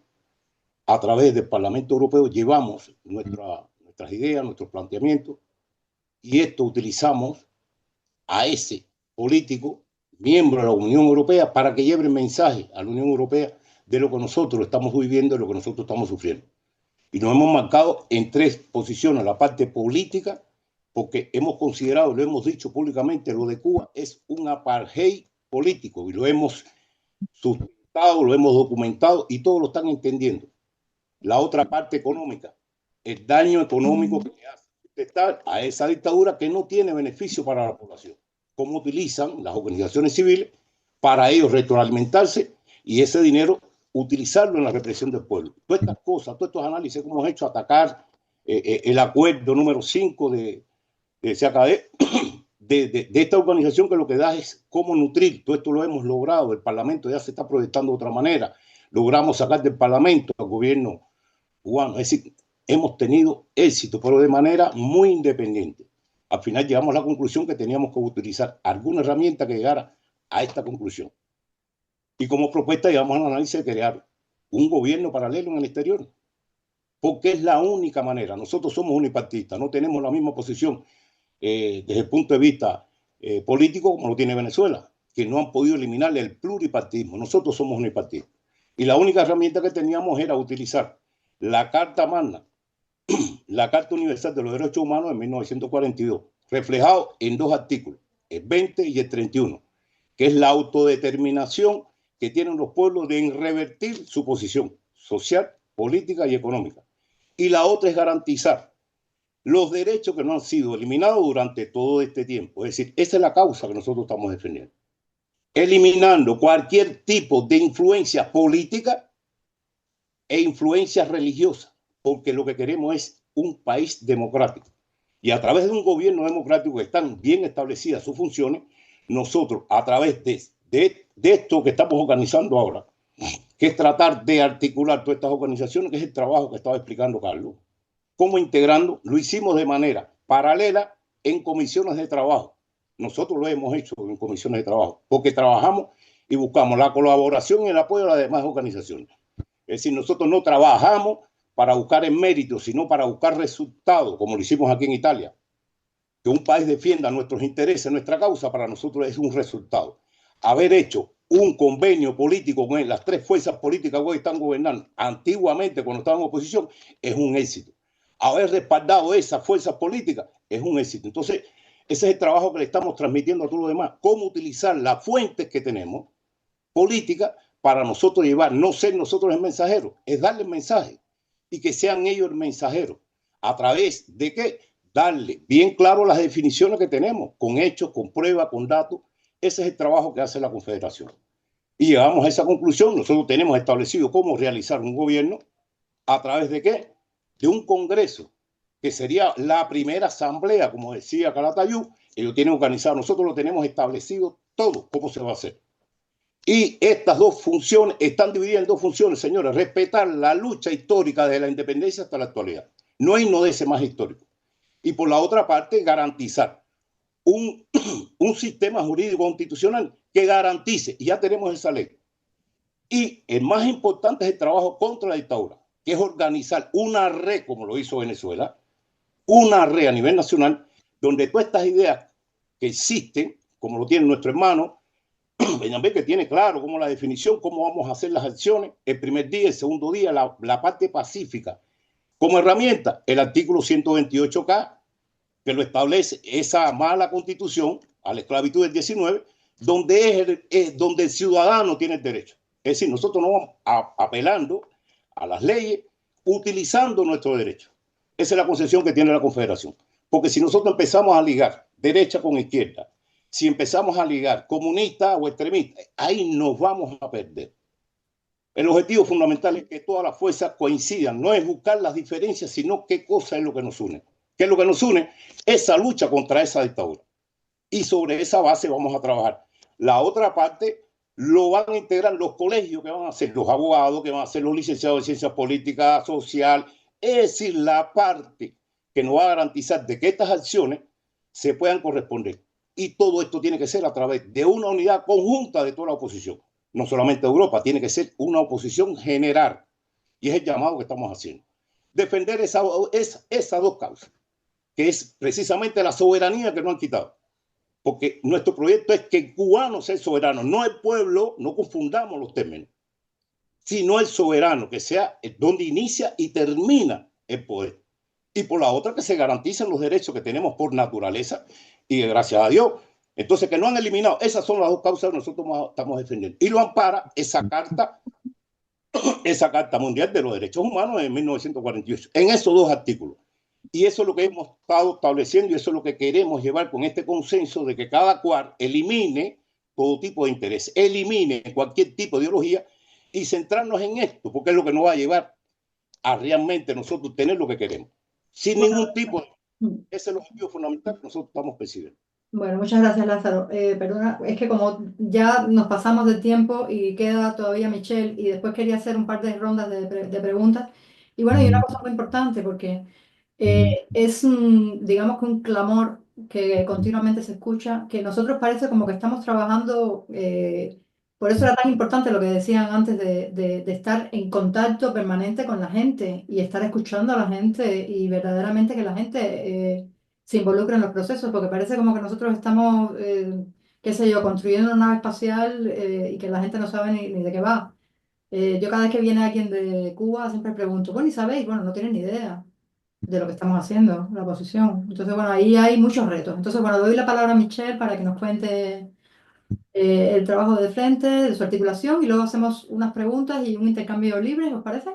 A través del Parlamento Europeo llevamos nuestras ideas, nuestros planteamientos, y esto utilizamos a ese político, miembro de la Unión Europea, para que lleve el mensaje a la Unión Europea de lo que nosotros estamos viviendo, de lo que nosotros estamos sufriendo. Y nos hemos marcado en tres posiciones: la parte política, porque hemos considerado, lo hemos dicho públicamente, lo de Cuba es un apartheid político, y lo hemos sustentado, lo hemos documentado, y todos lo están entendiendo. La otra parte económica, el daño económico que hace a esa dictadura que no tiene beneficio para la población. Cómo utilizan las organizaciones civiles para ellos retroalimentarse y ese dinero utilizarlo en la represión del pueblo. Todas estas cosas, todos estos análisis que hemos hecho, atacar el acuerdo número 5 de CACD, de esta organización, que lo que da es cómo nutrir. Todo esto lo hemos logrado. El Parlamento ya se está proyectando de otra manera. Logramos sacar del Parlamento al gobierno cubano. Es decir, hemos tenido éxito, pero de manera muy independiente. Al final llegamos a la conclusión que teníamos que utilizar alguna herramienta que llegara a esta conclusión. Y como propuesta llegamos al análisis de crear un gobierno paralelo en el exterior, porque es la única manera. Nosotros somos unipartidistas, no tenemos la misma posición desde el punto de vista político como lo tiene Venezuela, que no han podido eliminarle el pluripartidismo. Nosotros somos unipartidistas. Y la única herramienta que teníamos era utilizar la Carta Magna, la Carta Universal de los Derechos Humanos de 1942, reflejado en dos artículos, el 20 y el 31, que es la autodeterminación que tienen los pueblos de revertir su posición social, política y económica. Y la otra es garantizar los derechos que no han sido eliminados durante todo este tiempo. Es decir, esa es la causa que nosotros estamos defendiendo. Eliminando cualquier tipo de influencia política e influencia religiosa, porque lo que queremos es un país democrático. Y a través de un gobierno democrático que están bien establecidas sus funciones, nosotros, a través de esto que estamos organizando ahora, que es tratar de articular todas estas organizaciones, que es el trabajo que estaba explicando Carlos, cómo integrando, lo hicimos de manera paralela en comisiones de trabajo. Nosotros lo hemos hecho en comisiones de trabajo, porque trabajamos y buscamos la colaboración y el apoyo de las demás organizaciones. Es decir, nosotros no trabajamos para buscar el mérito, sino para buscar resultados, como lo hicimos aquí en Italia. que un país defienda nuestros intereses, nuestra causa, para nosotros es un resultado. Haber hecho un convenio político con las tres fuerzas políticas que hoy están gobernando, antiguamente cuando estaban en oposición, es un éxito. Haber respaldado esas fuerzas políticas es un éxito. Entonces, ese es el trabajo que le estamos transmitiendo a todos los demás, cómo utilizar las fuentes que tenemos políticas para nosotros llevar, no ser nosotros el mensajero, es darle el mensaje y que sean ellos el mensajero. ¿A través de qué? Darle bien claro las definiciones que tenemos, con hechos, con pruebas, con datos. Ese es el trabajo que hace la Confederación. Y llegamos a esa conclusión. Nosotros tenemos establecido cómo realizar un gobierno a través de qué? De un congreso, que sería la primera asamblea, como decía Calatayud. Ellos tienen organizado, nosotros lo tenemos establecido todo, cómo se va a hacer. Y estas dos funciones están divididas en dos funciones, señores. Respetar la lucha histórica de la independencia hasta la actualidad. No hay ese más histórico. Y por la otra parte, garantizar un sistema jurídico constitucional que garantice, y ya tenemos esa ley. Y el más importante es el trabajo contra la dictadura, que es organizar una red, como lo hizo Venezuela, una red a nivel nacional, donde todas estas ideas que existen, como lo tiene nuestro hermano, Benjamín, que tiene claro cómo la definición, cómo vamos a hacer las acciones, el primer día, el segundo día, la parte pacífica. Como herramienta, el artículo 128K, que lo establece esa mala constitución a la esclavitud del 19, donde el ciudadano tiene el derecho. Es decir, nosotros no vamos apelando a las leyes, utilizando nuestro derecho. Esa es la concepción que tiene la Confederación. Porque si nosotros empezamos a ligar derecha con izquierda, si empezamos a ligar comunista o extremista, ahí nos vamos a perder. El objetivo fundamental es que todas las fuerzas coincidan, no es buscar las diferencias, sino qué cosa es lo que nos une. ¿Qué es lo que nos une? Esa lucha contra esa dictadura. Y sobre esa base vamos a trabajar. La otra parte lo van a integrar los colegios que van a ser los abogados, que van a ser los licenciados de ciencias políticas, social, es decir, la parte que nos va a garantizar de que estas acciones se puedan corresponder. Y todo esto tiene que ser a través de una unidad conjunta de toda la oposición. No solamente de Europa, tiene que ser una oposición general. Y es el llamado que estamos haciendo. Defender esas dos causas, que es precisamente la soberanía que nos han quitado. Porque nuestro proyecto es que el cubano sea soberano, no el pueblo, no confundamos los términos, sino el soberano, que sea donde inicia y termina el poder. Y por la otra, que se garanticen los derechos que tenemos por naturaleza y gracias a Dios. Entonces, que no han eliminado. Esas son las dos causas que nosotros estamos defendiendo. Y lo ampara esa Carta Mundial de los Derechos Humanos de 1948, en esos dos artículos. Y eso es lo que hemos estado estableciendo y eso es lo que queremos llevar con este consenso de que cada cual elimine todo tipo de interés, elimine cualquier tipo de ideología y centrarnos en esto, porque es lo que nos va a llevar a realmente nosotros tener lo que queremos. Sin ningún tipo de... Ese es el objetivo fundamental que nosotros estamos persiguiendo. Bueno, muchas gracias, Lázaro. Perdona, es que como ya nos pasamos de tiempo y queda todavía Michelle y después quería hacer un par de rondas de preguntas. Y bueno, y una cosa muy importante porque es digamos que un clamor que continuamente se escucha, que nosotros parece como que estamos trabajando, por eso era tan importante lo que decían antes de estar en contacto permanente con la gente y estar escuchando a la gente y verdaderamente que la gente se involucre en los procesos, porque parece como que nosotros estamos, qué sé yo, construyendo una nave espacial y que la gente no sabe ni de qué va. Yo cada vez que viene alguien de Cuba siempre pregunto, bueno, ¿y sabéis? Bueno, no tienen ni idea de lo que estamos haciendo, la oposición. Entonces, bueno, ahí hay muchos retos. Entonces, bueno, doy la palabra a Michelle para que nos cuente el trabajo de frente, de su articulación, y luego hacemos unas preguntas y un intercambio libre, ¿os parece?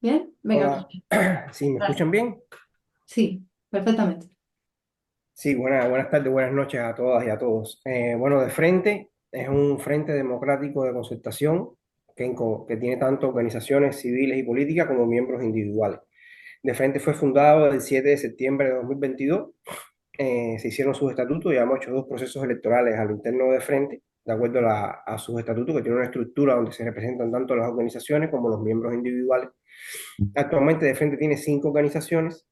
¿Bien? Venga. Hola, ¿sí me escuchan bien? Sí, perfectamente. Sí, buenas tardes, buenas noches a todas y a todos. Bueno, de frente es un frente democrático de concertación que tiene tanto organizaciones civiles y políticas como miembros individuales. De frente fue fundado el 7 de septiembre de 2022. Se hicieron sus estatutos y hemos hecho dos procesos electorales a lo interno de frente, de acuerdo a sus estatutos, que tienen una estructura donde se representan tanto las organizaciones como los miembros individuales. Actualmente de frente tiene 5 organizaciones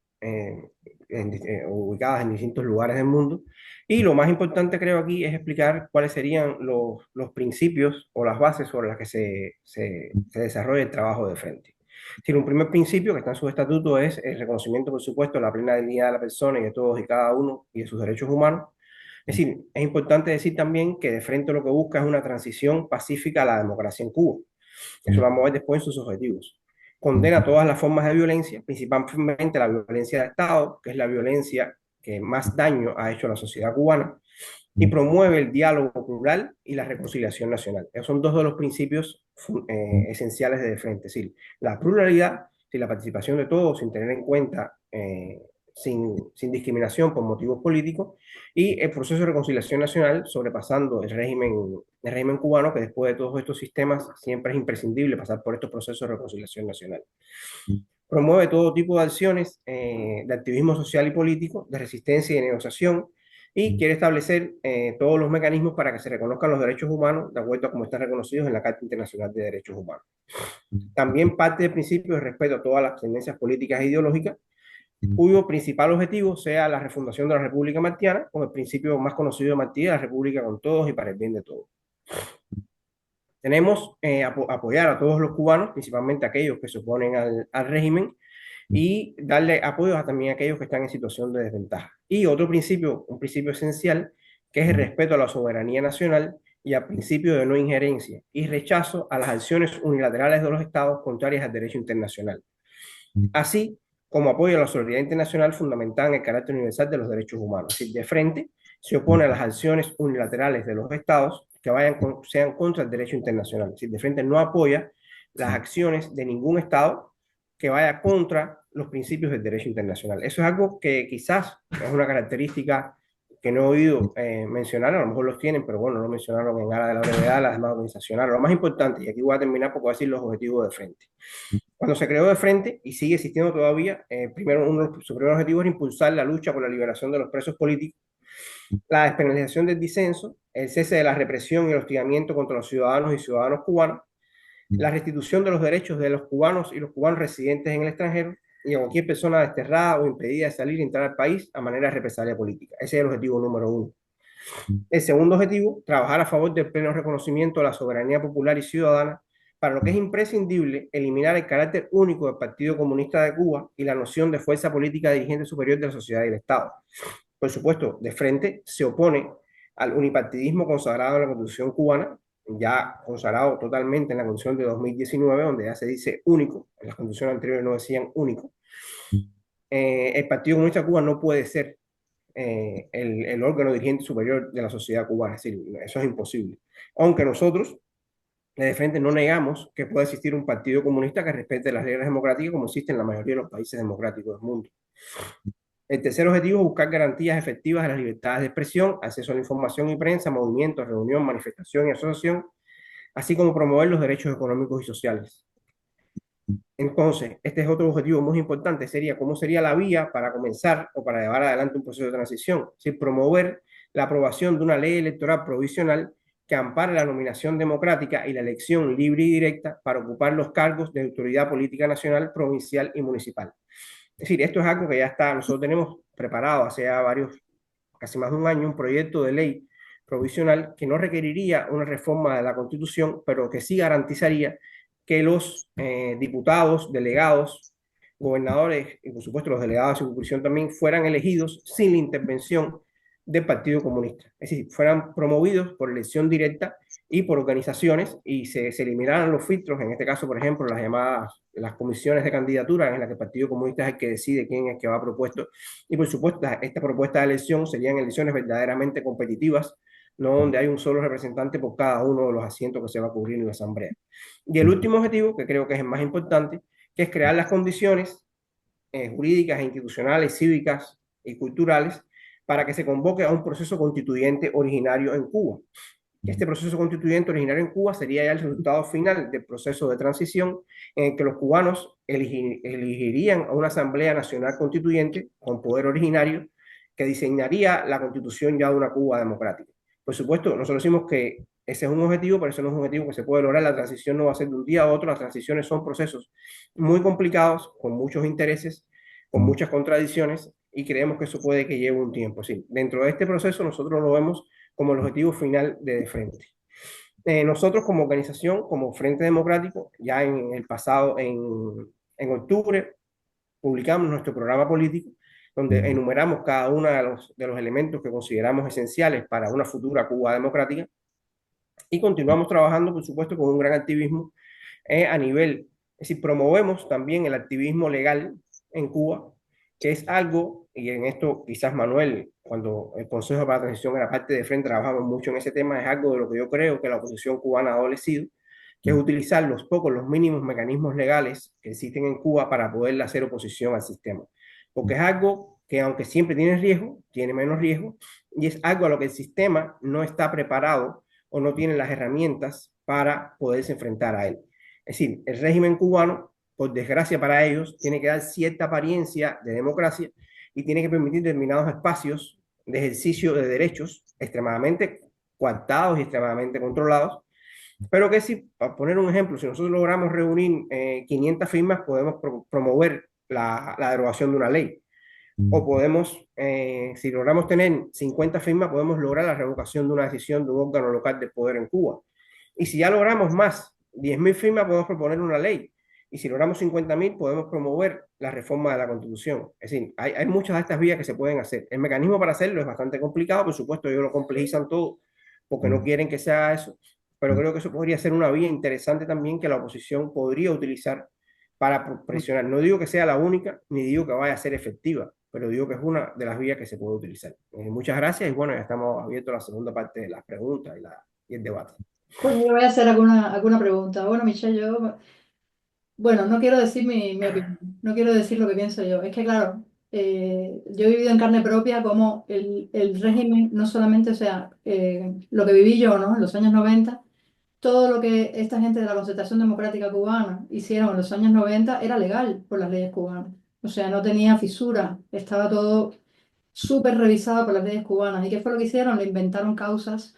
ubicadas en distintos lugares del mundo. Y lo más importante creo aquí es explicar cuáles serían los principios o las bases sobre las que se desarrolla el trabajo de frente. Es decir, un primer principio que está en su estatuto es el reconocimiento, por supuesto, de la plena dignidad de la persona y de todos y cada uno y de sus derechos humanos. Es decir, es importante decir también que de frente lo que busca es una transición pacífica a la democracia en Cuba. Eso lo vamos a ver después en sus objetivos. Condena todas las formas de violencia, principalmente la violencia de Estado, que es la violencia que más daño ha hecho a la sociedad cubana, y promueve el diálogo plural y la reconciliación nacional. Esos son dos de los principios esenciales de frente, es decir, la pluralidad y la participación de todos sin tener en cuenta, sin discriminación por motivos políticos, y el proceso de reconciliación nacional sobrepasando el régimen cubano, que después de todos estos sistemas siempre es imprescindible pasar por estos procesos de reconciliación nacional. Promueve todo tipo de acciones de activismo social y político, de resistencia y de negociación, y quiere establecer todos los mecanismos para que se reconozcan los derechos humanos de acuerdo a cómo están reconocidos en la Carta Internacional de Derechos Humanos. También parte del principio de respeto a todas las tendencias políticas e ideológicas, cuyo principal objetivo sea la refundación de la República Martiana, con el principio más conocido de Martí, la República con todos y para el bien de todos. Tenemos apoyar a todos los cubanos, principalmente aquellos que se oponen al régimen, y darle apoyo también a aquellos que están en situación de desventaja. Y otro principio, un principio esencial, que es el respeto a la soberanía nacional y al principio de no injerencia y rechazo a las acciones unilaterales de los estados contrarias al derecho internacional, así como apoyo a la solidaridad internacional fundamentada en el carácter universal de los derechos humanos. Es decir, de frente se opone a las acciones unilaterales de los estados que sean contra el derecho internacional. Es decir, de frente no apoya las acciones de ningún estado que vaya contra los principios del derecho internacional. Eso es algo que quizás es una característica que no he oído mencionar, a lo mejor los tienen, pero bueno, no lo mencionaron en aras de la brevedad las demás organizacionales. Lo más importante, y aquí voy a terminar porque voy a decir los objetivos de frente. Cuando se creó de frente, y sigue existiendo todavía, primero uno de sus primeros objetivos era impulsar la lucha por la liberación de los presos políticos, la despenalización del disenso, el cese de la represión y el hostigamiento contra los ciudadanos y ciudadanos cubanos, la restitución de los derechos de los cubanos y los cubanos residentes en el extranjero y a cualquier persona desterrada o impedida de salir y entrar al país a manera de represalia política. Ese es el objetivo número uno. El segundo objetivo, trabajar a favor del pleno reconocimiento de la soberanía popular y ciudadana, para lo que es imprescindible eliminar el carácter único del Partido Comunista de Cuba y la noción de fuerza política dirigente superior de la sociedad y del Estado. Por supuesto, de frente se opone al unipartidismo consagrado en la Constitución cubana, ya consagrado totalmente en la Constitución de 2019, donde ya se dice único, en las constituciones anteriores no decían único. El Partido Comunista de Cuba no puede ser el órgano dirigente superior de la sociedad cubana, es decir, eso es imposible. Aunque nosotros, de frente, no negamos que pueda existir un partido comunista que respete las reglas democráticas como existe en la mayoría de los países democráticos del mundo. El tercer objetivo es buscar garantías efectivas de las libertades de expresión, acceso a la información y prensa, movimiento, reunión, manifestación y asociación, así como promover los derechos económicos y sociales. Entonces, este es otro objetivo muy importante, sería cómo sería la vía para comenzar o para llevar adelante un proceso de transición, es decir, promover la aprobación de una ley electoral provisional que ampare la nominación democrática y la elección libre y directa para ocupar los cargos de autoridad política nacional, provincial y municipal. Es decir, esto es algo que ya está, nosotros tenemos preparado hace ya casi más de un año, un proyecto de ley provisional que no requeriría una reforma de la Constitución, pero que sí garantizaría que los diputados, delegados, gobernadores y por supuesto los delegados de circunscripción también fueran elegidos sin la intervención del Partido Comunista. Es decir, fueran promovidos por elección directa y por organizaciones y se eliminaran los filtros, en este caso, por ejemplo, las comisiones de candidatura en las que el Partido Comunista es el que decide quién es que va propuesto. Y por supuesto, esta propuesta de elección serían elecciones verdaderamente competitivas, no donde hay un solo representante por cada uno de los asientos que se va a cubrir en la asamblea. Y el último objetivo, que creo que es el más importante, que es crear las condiciones jurídicas, institucionales, cívicas y culturales para que se convoque a un proceso constituyente originario en Cuba. Este proceso constituyente originario en Cuba sería ya el resultado final del proceso de transición en el que los cubanos elegirían a una Asamblea Nacional Constituyente con poder originario que diseñaría la constitución ya de una Cuba democrática. Por supuesto, nosotros decimos que ese es un objetivo, pero eso no es un objetivo que se puede lograr. La transición no va a ser de un día a otro. Las transiciones son procesos muy complicados, con muchos intereses, con muchas contradicciones, y creemos que eso puede que lleve un tiempo. Sí, dentro de este proceso nosotros lo vemos como el objetivo final de frente. Nosotros como organización, como Frente Democrático, ya en el pasado, en En octubre publicamos nuestro programa político, donde enumeramos cada uno de los elementos que consideramos esenciales para una futura Cuba democrática y continuamos trabajando, por supuesto, con un gran activismo a nivel, es decir, promovemos también el activismo legal en Cuba, que es algo, y en esto quizás Manuel, cuando el Consejo para la Transición era parte de Frente, trabajamos mucho en ese tema, es algo de lo que yo creo que la oposición cubana ha adolecido, que es utilizar los mínimos mecanismos legales que existen en Cuba para poder hacer oposición al sistema. Porque es algo que aunque siempre tiene riesgo, tiene menos riesgo, y es algo a lo que el sistema no está preparado o no tiene las herramientas para poderse enfrentar a él. Es decir, el régimen cubano, por desgracia para ellos, tiene que dar cierta apariencia de democracia y tiene que permitir determinados espacios de ejercicio de derechos extremadamente coartados y extremadamente controlados. Pero que si, para poner un ejemplo, si nosotros logramos reunir 500 firmas, podemos promover la derogación de una ley. O podemos, si logramos tener 50 firmas, podemos lograr la revocación de una decisión de un órgano local de poder en Cuba. Y si ya logramos más, 10.000 firmas, podemos proponer una ley. Y si logramos 50.000, podemos promover la reforma de la Constitución. Es decir, hay muchas de estas vías que se pueden hacer. El mecanismo para hacerlo es bastante complicado, por supuesto, ellos lo complejizan todo porque no quieren que sea eso, pero creo que eso podría ser una vía interesante también que la oposición podría utilizar para presionar. No digo que sea la única, ni digo que vaya a ser efectiva, pero digo que es una de las vías que se puede utilizar. Muchas gracias y bueno, ya estamos abiertos a la segunda parte de las preguntas y el debate. Bueno, yo voy a hacer alguna pregunta. Bueno, Michelle, bueno, no quiero decir mi opinión, no quiero decir lo que pienso yo. Es que, claro, yo he vivido en carne propia como el régimen, no solamente, o sea, lo que viví yo, ¿no? En los años 90, todo lo que esta gente de la Concertación Democrática Cubana hicieron en los años 90 era legal por las leyes cubanas. O sea, no tenía fisura, estaba todo súper revisado por las leyes cubanas. ¿Y qué fue lo que hicieron? Le inventaron causas,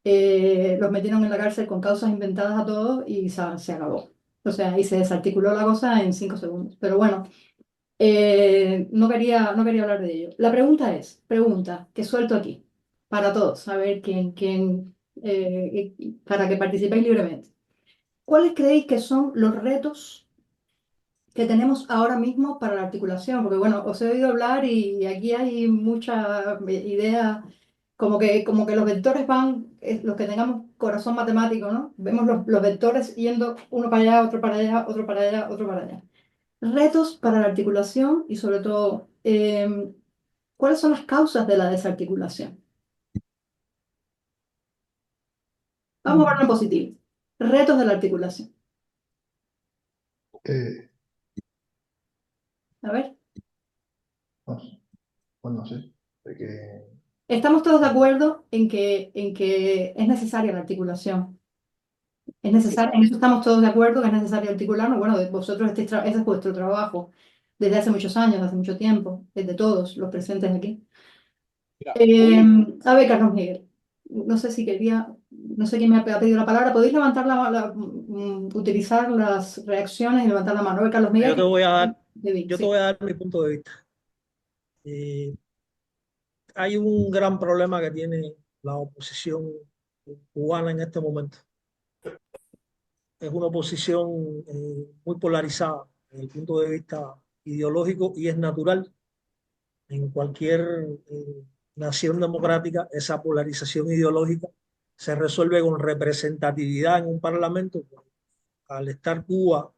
los metieron en la cárcel con causas inventadas a todos y se acabó. O sea, y se desarticuló la cosa en 5 segundos. Pero bueno, no quería hablar de ello. La pregunta que suelto aquí, para todos, a ver para que participéis libremente. ¿Cuáles creéis que son los retos que tenemos ahora mismo para la articulación? Porque bueno, os he oído hablar y aquí hay mucha idea, como que los vectores van, los que tengamos corazón matemático, ¿no? Vemos los vectores yendo uno para allá, otro para allá, otro para allá, otro para allá. Retos para la articulación y sobre todo, ¿cuáles son las causas de la desarticulación? Vamos a verlo en positivo. Retos de la articulación. Eh, A ver. bueno, bueno, no sé, porque Estamos todos de acuerdo en que es necesaria la articulación. Es necesario, en eso estamos todos de acuerdo que es necesario articularnos. Bueno, vosotros ese es vuestro trabajo desde hace muchos años, hace mucho tiempo, es de todos los presentes aquí. Mira, Eh, hoy a ver, Carlos Miguel, no sé quién me ha pedido la palabra. ¿Podéis levantar utilizar las reacciones y levantar la mano? A ver, Carlos Miguel, Yo te voy a dar, yo te sí. voy a dar mi punto de vista. Hay un gran problema que tiene la oposición cubana en este momento. Es una oposición muy polarizada desde el punto de vista ideológico y es natural en cualquier nación democrática. Esa polarización ideológica se resuelve con representatividad en un parlamento. Al estar Cuba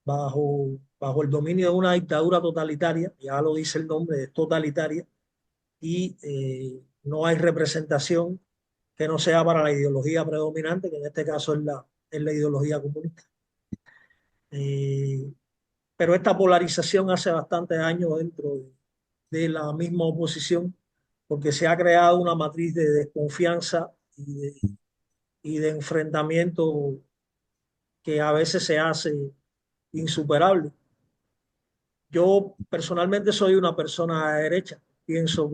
bajo el dominio de una dictadura totalitaria, ya lo dice el nombre, es totalitaria, y no hay representación que no sea para la ideología predominante, que en este caso es la ideología comunista. Pero esta polarización hace bastantes años dentro de la misma oposición, porque se ha creado una matriz de desconfianza y de enfrentamiento que a veces se hace insuperable. Yo personalmente soy una persona de derecha, pienso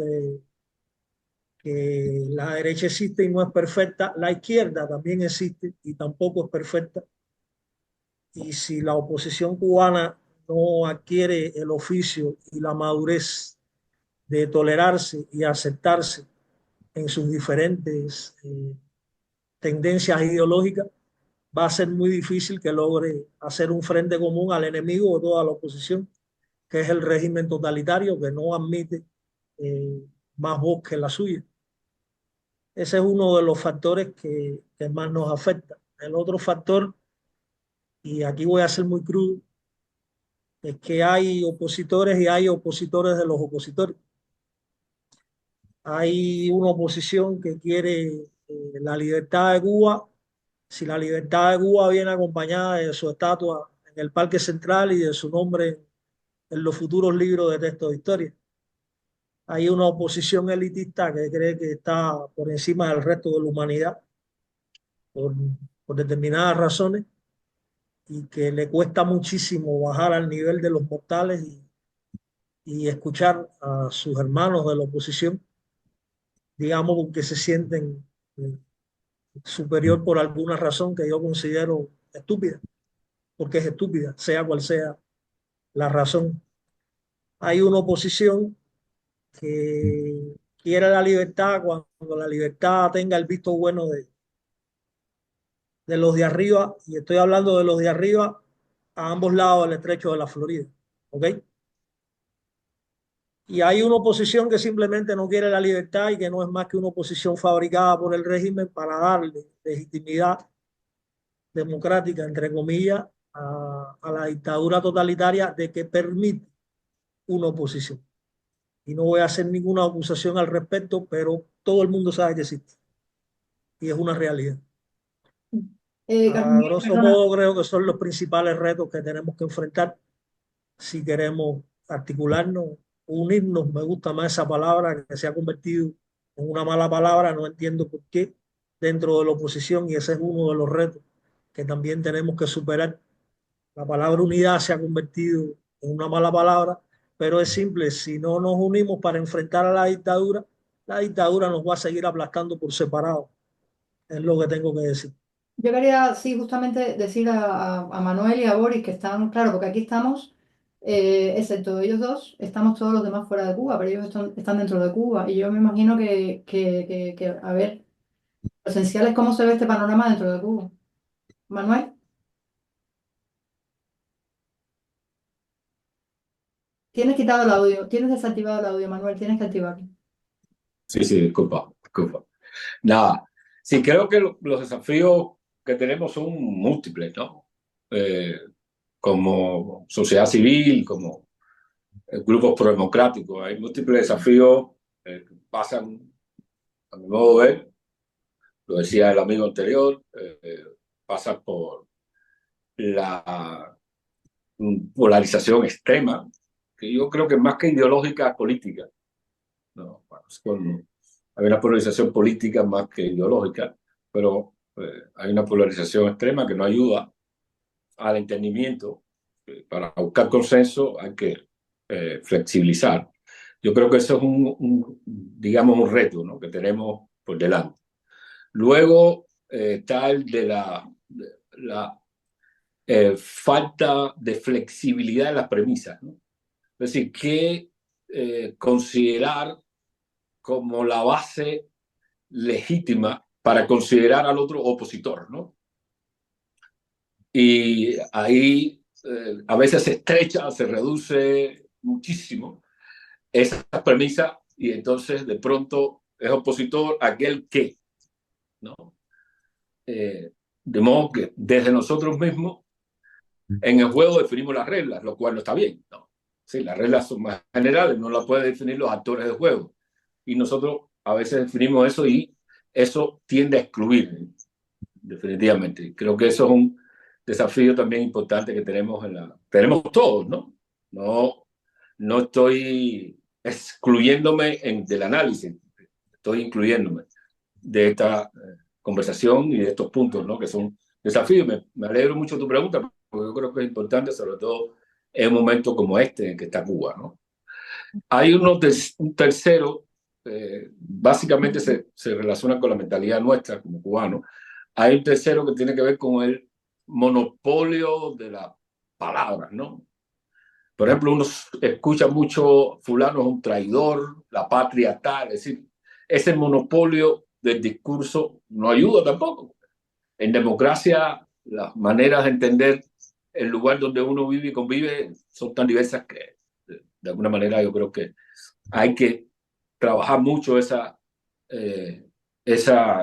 que la derecha existe y no es perfecta, la izquierda también existe y tampoco es perfecta. Y si la oposición cubana no adquiere el oficio y la madurez de tolerarse y aceptarse en sus diferentes tendencias ideológicas, va a ser muy difícil que logre hacer un frente común al enemigo de toda la oposición, que es el régimen totalitario que no admite más voz que la suya. Ese es uno de los factores que más nos afecta. El otro factor, y aquí voy a ser muy crudo, es que hay opositores y hay opositores de los opositores. Hay una oposición que quiere la libertad de Cuba. Si la libertad de Cuba viene acompañada de su estatua en el Parque Central y de su nombre en los futuros libros de texto de historia. Hay una oposición elitista que cree que está por encima del resto de la humanidad por, por determinadas razones y que le cuesta muchísimo bajar al nivel de los mortales y escuchar a sus hermanos de la oposición, digamos, porque se sienten superior por alguna razón que yo considero estúpida, porque es estúpida, sea cual sea la razón. Hay una oposición que quiere la libertad cuando la libertad tenga el visto bueno de los de arriba, y estoy hablando de los de arriba a ambos lados del estrecho de la Florida, ¿ok? Y hay una oposición que simplemente no quiere la libertad y que no es más que una oposición fabricada por el régimen para darle legitimidad democrática, entre comillas, a la dictadura totalitaria de que permite una oposición. Y no voy a hacer ninguna acusación al respecto, pero todo el mundo sabe que existe. Y es una realidad. A Carmen, grosso perdona. modo, creo que son los principales retos que tenemos que enfrentar si queremos articularnos, unirnos. Me gusta más esa palabra que se ha convertido en una mala palabra, no entiendo por qué, dentro de la oposición, y ese es uno de los retos que también tenemos que superar. La palabra unidad se ha convertido en una mala palabra, pero es simple: si no nos unimos para enfrentar a la dictadura nos va a seguir aplastando por separado. Es lo que tengo que decir. Yo quería, sí, justamente decir a Manuel y a Boris que están, claro, porque aquí estamos, excepto ellos dos, estamos todos los demás fuera de Cuba, pero ellos están dentro de Cuba. Y yo me imagino a ver, lo esencial es cómo se ve este panorama dentro de Cuba. Manuel, tienes quitado el audio, tienes desactivado el audio, Manuel, tienes que activarlo. Sí, sí, disculpa. Nada, sí, creo que los desafíos que tenemos son múltiples, ¿no? Como sociedad civil, como grupos prodemocráticos, hay múltiples desafíos que pasan, a mi modo de ver, lo decía el amigo anterior, pasan por la polarización extrema, que yo creo que más que ideológica es política, ¿no? Hay una polarización política más que ideológica, pero hay una polarización extrema que no ayuda al entendimiento. Para buscar consenso hay que flexibilizar. Yo creo que eso es digamos, un reto, ¿no?, que tenemos por delante. Luego está el de la falta de flexibilidad en las premisas, ¿no? Es decir, que considerar como la base legítima para considerar al otro opositor, ¿no? Y ahí a veces se estrecha, se reduce muchísimo esa premisa, y entonces de pronto es opositor aquel que, ¿no? De modo que desde nosotros mismos en el juego definimos las reglas, lo cual no está bien, ¿no? Sí, las reglas son más generales, no las pueden definir los actores del juego. Y nosotros a veces definimos eso y eso tiende a excluir, definitivamente. Creo que eso es un desafío también importante que tenemos tenemos todos, ¿no? No estoy excluyéndome del análisis, estoy incluyéndome de esta conversación y de estos puntos, ¿no?, que son desafíos. Me alegro mucho de tu pregunta, porque yo creo que es importante, sobre todo en un momento como este en que está Cuba, ¿no? Hay un tercero, básicamente se relaciona con la mentalidad nuestra como cubanos. Hay un tercero que tiene que ver con el monopolio de las palabras, ¿no? Por ejemplo, uno escucha mucho: fulano es un traidor, la patria tal. Es decir, ese monopolio del discurso no ayuda tampoco. En democracia las maneras de entender el lugar donde uno vive y convive son tan diversas que de alguna manera yo creo que hay que trabajar mucho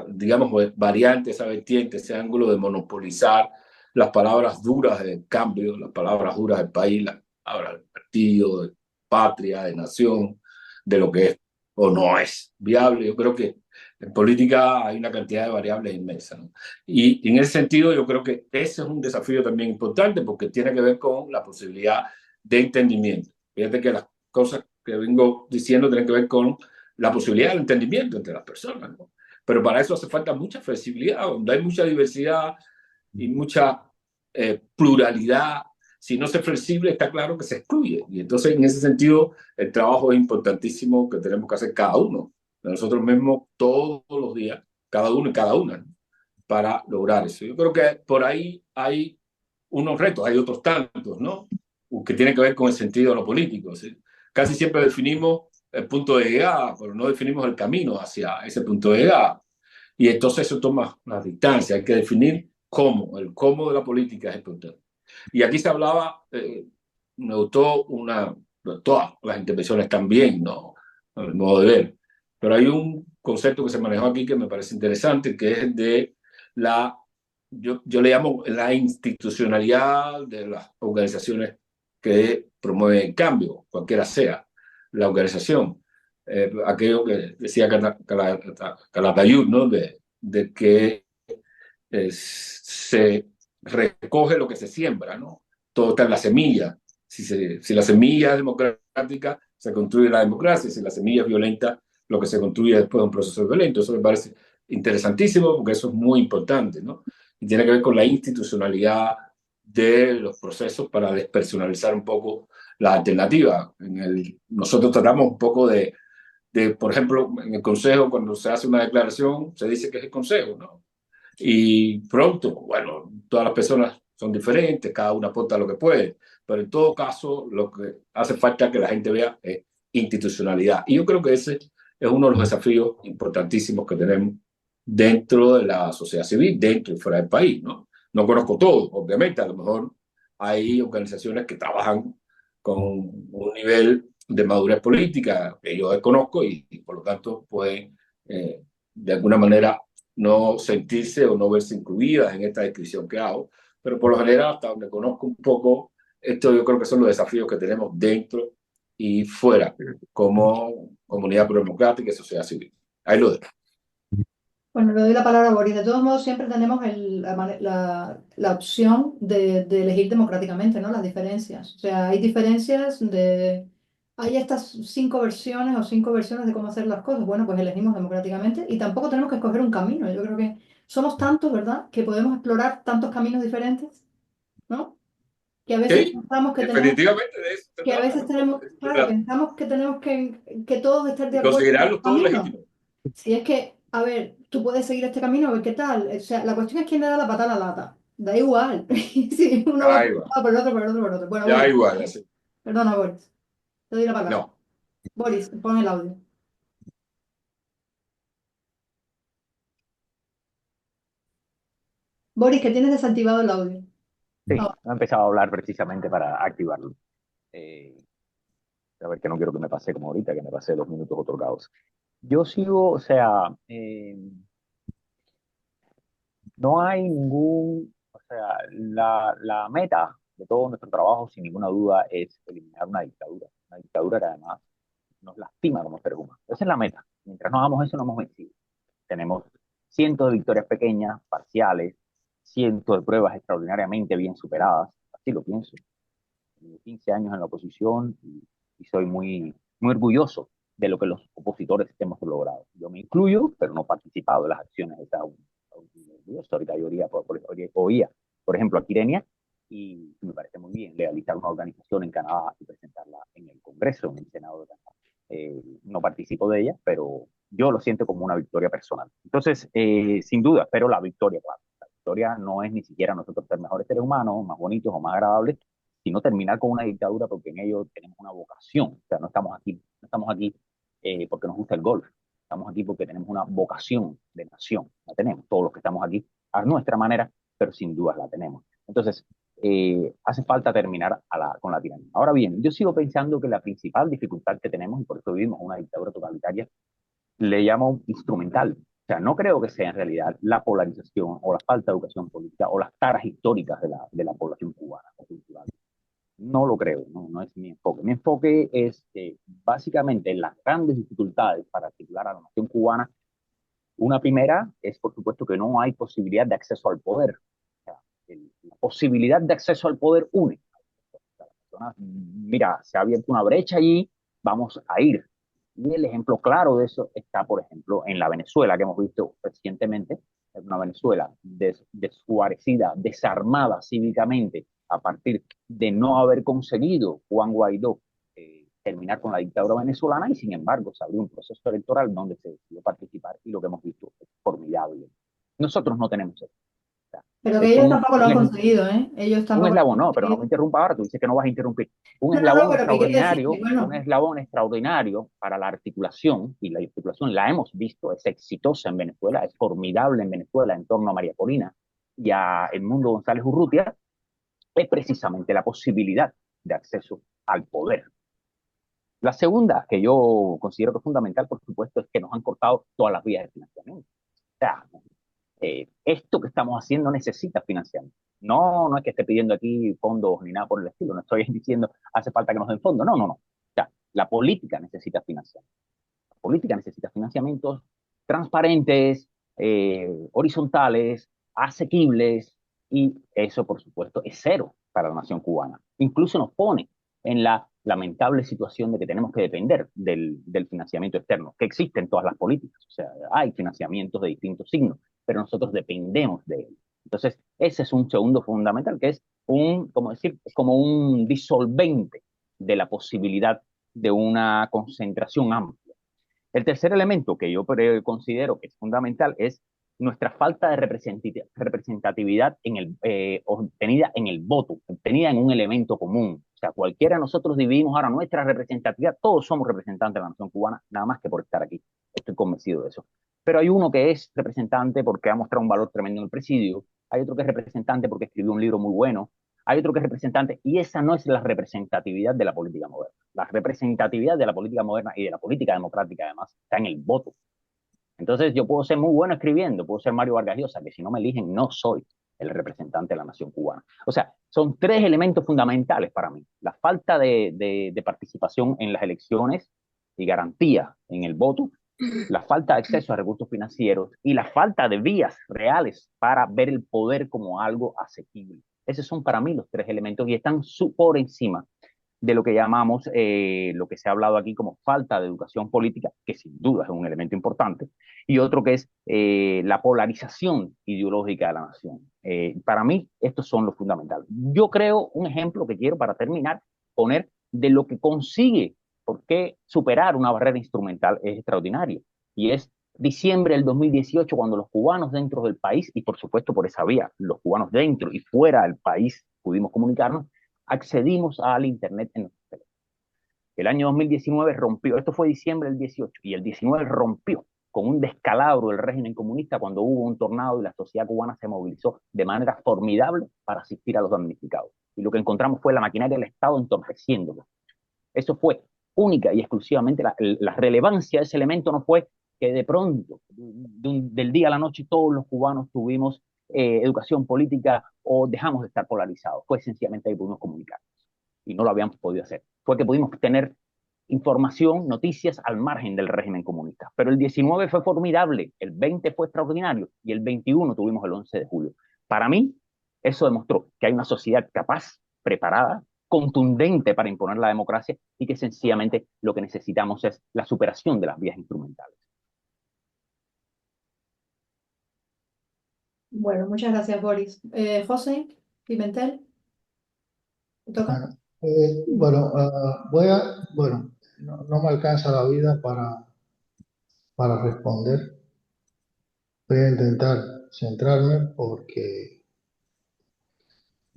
digamos, variante, esa vertiente, ese ángulo de monopolizar las palabras duras del cambio, las palabras duras del país, las palabras del partido, de patria, de nación, de lo que es o no es viable. Yo creo que en política hay una cantidad de variables inmensas, ¿no? Y en ese sentido yo creo que ese es un desafío también importante porque tiene que ver con la posibilidad de entendimiento. Fíjate que las cosas que vengo diciendo tienen que ver con la posibilidad del entendimiento entre las personas, ¿no? Pero para eso hace falta mucha flexibilidad, donde hay mucha diversidad y mucha pluralidad. Si no se es flexible, está claro que se excluye. Y entonces, en ese sentido, el trabajo es importantísimo que tenemos que hacer cada uno de nosotros mismos todos los días, cada uno y cada una, ¿no? Para lograr eso. Yo creo que por ahí hay unos retos, hay otros tantos, ¿no? Que tienen que ver con el sentido de lo político, ¿sí? Casi siempre definimos el punto de llegada, pero no definimos el camino hacia ese punto de llegada. Y entonces eso toma una distancia, hay que definir cómo, el cómo de la política es importante. Y aquí se hablaba, me gustó todas las intervenciones también, ¿no? El modo de ver. Pero hay un concepto que se manejó aquí que me parece interesante, que es de yo le llamo la institucionalidad de las organizaciones que promueven el cambio, cualquiera sea la organización. Aquello que decía Calatayud, ¿no? De que se recoge lo que se siembra, ¿no? Todo está en la semilla. Si la semilla es democrática, se construye la democracia. Si la semilla es violenta, lo que se construye después es un proceso violento. Eso me parece interesantísimo porque eso es muy importante, ¿no? Y tiene que ver con la institucionalidad de los procesos para despersonalizar un poco la alternativa. Nosotros tratamos un poco por ejemplo, en el Consejo, cuando se hace una declaración, se dice que es el Consejo, ¿no? Y pronto, bueno, todas las personas son diferentes, cada una aporta lo que puede, pero en todo caso lo que hace falta que la gente vea es institucionalidad. Y yo creo que ese es uno de los desafíos importantísimos que tenemos dentro de la sociedad civil, dentro y fuera del país, ¿no? No conozco todo, obviamente, a lo mejor hay organizaciones que trabajan con un nivel de madurez política que yo desconozco y por lo tanto pueden de alguna manera no sentirse o no verse incluidas en esta descripción que hago, pero por lo general, hasta donde conozco un poco, esto yo creo que son los desafíos que tenemos dentro y fuera, como comunidad democrática y sociedad civil. Ahí lo dejo. Bueno, le doy la palabra a Boris. De todos modos, siempre tenemos la opción de elegir democráticamente, ¿no? Las diferencias. O sea, hay diferencias hay estas 5 versiones o 5 versiones de cómo hacer las cosas. Bueno, pues elegimos democráticamente y tampoco tenemos que escoger un camino. Yo creo que somos tantos, ¿verdad? Que podemos explorar tantos caminos diferentes, ¿no? Que a veces Sí, pensamos que tenemos, definitivamente de eso se que a trata, veces ¿no? tenemos, claro, pensamos que tenemos que todos estar de Y acuerdo con considerarlos el todos camino. legítimos. Si es que, a ver, tú puedes seguir este camino, a ver qué tal. O sea, la cuestión es quién le da la patada a la lata. Da igual. Si uno va Ahí va, por el otro, por el otro, por el otro. Bueno, ya Boris, igual, así. perdona, Boris. Te doy la palabra. No. Boris, pon el audio. Boris, que tienes desactivado el audio. Sí, Ah, he empezado a hablar precisamente para activarlo. A ver, que no quiero que me pase como ahorita, que me pasé los minutos otorgados. Yo sigo, o sea, no hay o sea, la meta de todo nuestro trabajo, sin ninguna duda, es eliminar una dictadura que además nos lastima como seres humanos. Esa es la meta. Mientras no hagamos eso, no hemos vencido. Tenemos cientos de victorias pequeñas, parciales, cientos de pruebas extraordinariamente bien superadas, así lo pienso. 15 años en la oposición y soy muy orgulloso de lo que los opositores hemos logrado. Yo me incluyo, pero no he participado de las acciones de cada uno. Ahorita yo oía, por ejemplo, a Quirenia, y me parece muy bien legalizar una organización en Canadá y presentarla en el Congreso, en el Senado de Canadá. No participo de ella, pero yo lo siento como una victoria personal. Entonces, sin duda, espero la victoria, claro. La victoria no es ni siquiera nosotros ser mejores seres humanos, más bonitos o más agradables, sino terminar con una dictadura porque en ello tenemos una vocación. O sea, no estamos aquí porque nos gusta el golf, estamos aquí porque tenemos una vocación de nación. La tenemos todos los que estamos aquí a nuestra manera pero sin dudas la tenemos. Entonces, hace falta terminar con la tiranía. Ahora bien, yo sigo pensando que la principal dificultad que tenemos, y por eso vivimos una dictadura totalitaria, le llamo instrumental. O sea, no creo que sea en realidad la polarización o la falta de educación política o las taras históricas de la población cubana o cultural. No lo creo, no es mi enfoque. Mi enfoque es básicamente las grandes dificultades para articular a la nación cubana. Una primera es, por supuesto, que no hay posibilidad de acceso al poder. O sea, la posibilidad de acceso al poder une. Mira, se ha abierto una brecha allí, vamos a ir. Y el ejemplo claro de eso está, por ejemplo, en la Venezuela, que hemos visto recientemente, es una Venezuela desguarecida, desarmada cívicamente, a partir de no haber conseguido Juan Guaidó terminar con la dictadura venezolana, y sin embargo se abrió un proceso electoral donde se decidió participar, y lo que hemos visto es formidable. Nosotros no tenemos eso. O sea, Pero que es ellos tampoco lo han un, conseguido, ¿eh? Ellos un tampoco lo han eslabón, no, pero no me conseguido. interrumpa ahora, tú dices que no vas a interrumpir. Un No, no, no, eslabón pero que quiere decir extraordinario, que, un bueno, eslabón extraordinario para la articulación, y la articulación la hemos visto, es exitosa en Venezuela, es formidable en Venezuela en torno a María Corina y a Edmundo González Urrutia, es precisamente la posibilidad de acceso al poder. La segunda, que yo considero que es fundamental, por supuesto, es que nos han cortado todas las vías de financiamiento. O sea, esto que estamos haciendo necesita financiamiento. No es que esté pidiendo aquí fondos ni nada por el estilo, no estoy diciendo hace falta que nos den fondos, no. O sea, la política necesita financiamiento. La política necesita financiamientos transparentes, horizontales, asequibles, y eso, por supuesto, es cero para la nación cubana. Incluso nos pone en la lamentable situación de que tenemos que depender del financiamiento externo, que existe en todas las políticas. O sea, hay financiamientos de distintos signos, pero nosotros dependemos de él. Entonces, ese es un segundo fundamental, que es es como un disolvente de la posibilidad de una concentración amplia. El tercer elemento que yo considero que es fundamental es nuestra falta de representatividad obtenida en el voto, obtenida en un elemento común. O sea, cualquiera de nosotros dividimos ahora nuestra representatividad, todos somos representantes de la nación cubana, nada más que por estar aquí. Estoy convencido de eso. Pero hay uno que es representante porque ha mostrado un valor tremendo en el presidio, hay otro que es representante porque escribió un libro muy bueno, hay otro que es representante, y esa no es la representatividad de la política moderna. La representatividad de la política moderna y de la política democrática, además, está en el voto. Entonces, yo puedo ser muy bueno escribiendo, puedo ser Mario Vargas Llosa, que si no me eligen, no soy el representante de la nación cubana. O sea, son tres elementos fundamentales para mí. La falta de participación en las elecciones y garantía en el voto, la falta de acceso a recursos financieros y la falta de vías reales para ver el poder como algo asequible. Esos son para mí los tres elementos, y están por encima de lo que llamamos, lo que se ha hablado aquí como falta de educación política, que sin duda es un elemento importante, y otro que es la polarización ideológica de la nación. Para mí, estos son los fundamentales. Yo creo un ejemplo que quiero para terminar, poner de lo que consigue, porque superar una barrera instrumental es extraordinario, y es diciembre del 2018, cuando los cubanos dentro del país, y por supuesto por esa vía, los cubanos dentro y fuera del país pudimos comunicarnos, accedimos al Internet en nuestros teléfonos. El año 2019 rompió, esto fue diciembre del 18, y el 19 rompió con un descalabro del régimen comunista cuando hubo un tornado y la sociedad cubana se movilizó de manera formidable para asistir a los damnificados. Y lo que encontramos fue la maquinaria del Estado entorpeciéndolo. Eso fue única y exclusivamente la relevancia de ese elemento. No fue que de pronto, del día a la noche, todos los cubanos tuvimos educación política o dejamos de estar polarizados. Fue sencillamente que pudimos comunicarnos, y no lo habíamos podido hacer. Fue que pudimos tener información, noticias al margen del régimen comunista. Pero el 19 fue formidable, el 20 fue extraordinario, y el 21 tuvimos el 11 de julio. Para mí, eso demostró que hay una sociedad capaz, preparada, contundente para imponer la democracia, y que sencillamente lo que necesitamos es la superación de las vías instrumentales. bueno, muchas gracias, Boris. José Pimentel, ¿te toca? Bueno, bueno, no me alcanza la vida para responder. Voy a intentar centrarme porque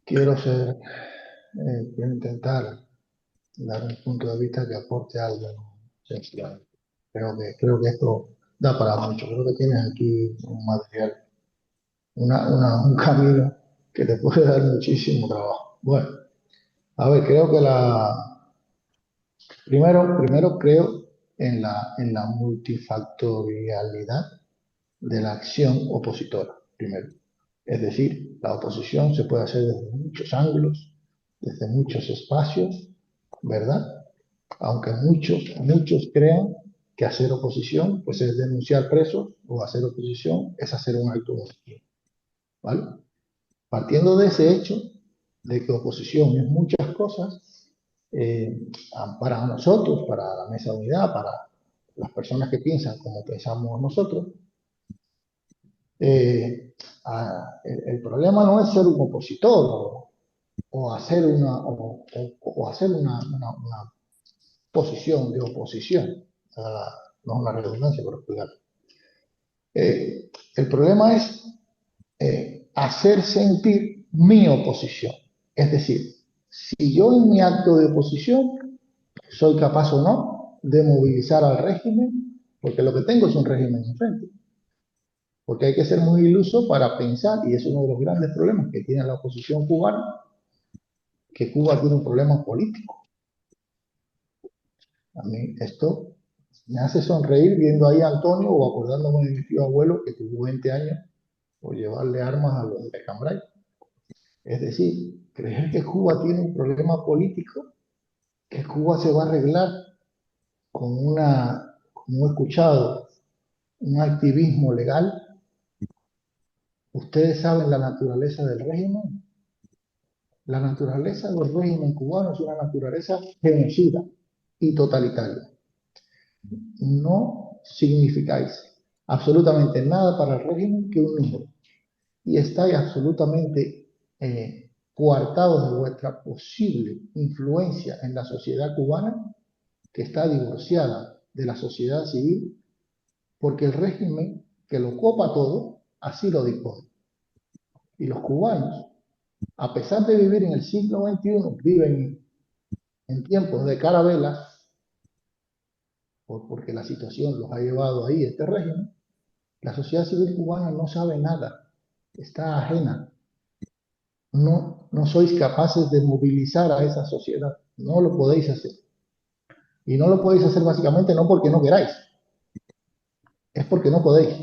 quiero quiero intentar dar un punto de vista que aporte algo, ¿no? Sencillamente. Creo que esto da para mucho. Creo que tienes aquí un material un camino que te puede dar muchísimo trabajo. Bueno, a ver, creo que primero creo en la multifactorialidad de la acción opositora, primero. Es decir, la oposición se puede hacer desde muchos ángulos, desde muchos espacios, ¿verdad? Aunque muchos crean que hacer oposición pues es denunciar presos o hacer oposición es hacer un acto de homicidio, ¿vale? Partiendo de ese hecho de que oposición es muchas cosas, para nosotros, para la Mesa de Unidad, para las personas que piensan como pensamos nosotros, el problema no es ser un opositor o hacer o hacer una posición de oposición, no es una redundancia, pero explicar. El problema es hacer sentir mi oposición. Es decir, si yo en mi acto de oposición soy capaz o no de movilizar al régimen, porque lo que tengo es un régimen enfrente. Porque hay que ser muy iluso para pensar, y es uno de los grandes problemas que tiene la oposición cubana, que Cuba tiene un problema político. A mí esto me hace sonreír viendo ahí a Antonio o acordándome de mi tío abuelo que tuvo 20 años por llevarle armas a los de Cambrai. Es decir, creer que Cuba tiene un problema político, que Cuba se va a arreglar como he escuchado, un activismo legal. Ustedes saben la naturaleza del régimen. La naturaleza del régimen cubano es una naturaleza genocida y totalitaria. No significáis absolutamente nada para el régimen que un número. Y estáis absolutamente coartados de vuestra posible influencia en la sociedad cubana, que está divorciada de la sociedad civil, porque el régimen que lo copa todo, así lo dispone. Y los cubanos, a pesar de vivir en el siglo XXI, viven en tiempos de carabelas, porque la situación los ha llevado ahí, este régimen. La sociedad civil cubana no sabe nada, está ajena. No sois capaces de movilizar a esa sociedad, no lo podéis hacer. Y no lo podéis hacer básicamente no porque no queráis, es porque no podéis.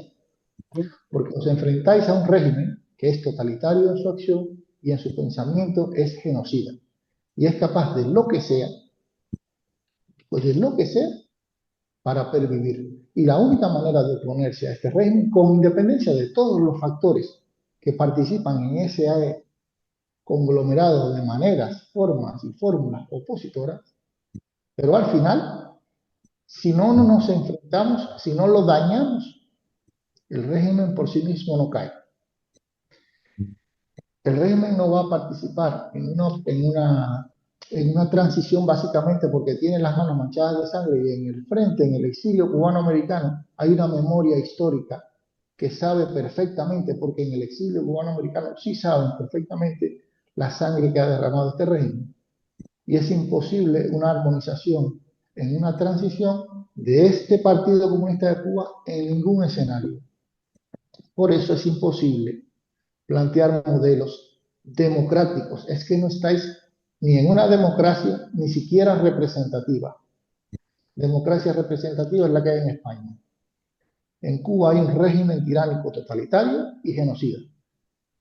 Porque os enfrentáis a un régimen que es totalitario en su acción y en su pensamiento es genocida. Y es capaz de lo que sea, pues de lo que sea, para pervivir. Y la única manera de oponerse a este régimen, con independencia de todos los factores que participan en ese conglomerado de maneras, formas y fórmulas opositoras, pero al final, si no nos enfrentamos, si no lo dañamos, el régimen por sí mismo no cae. El régimen no va a participar en una transición básicamente porque tiene las manos manchadas de sangre y en el frente, en el exilio cubano-americano, hay una memoria histórica que sabe perfectamente, porque en el exilio cubano-americano sí saben perfectamente la sangre que ha derramado este régimen. Y es imposible una armonización en una transición de este Partido Comunista de Cuba en ningún escenario. Por eso es imposible plantear modelos democráticos. Es que no estáis ni en una democracia, ni siquiera representativa. Democracia representativa es la que hay en España. En Cuba hay un régimen tiránico totalitario y genocida.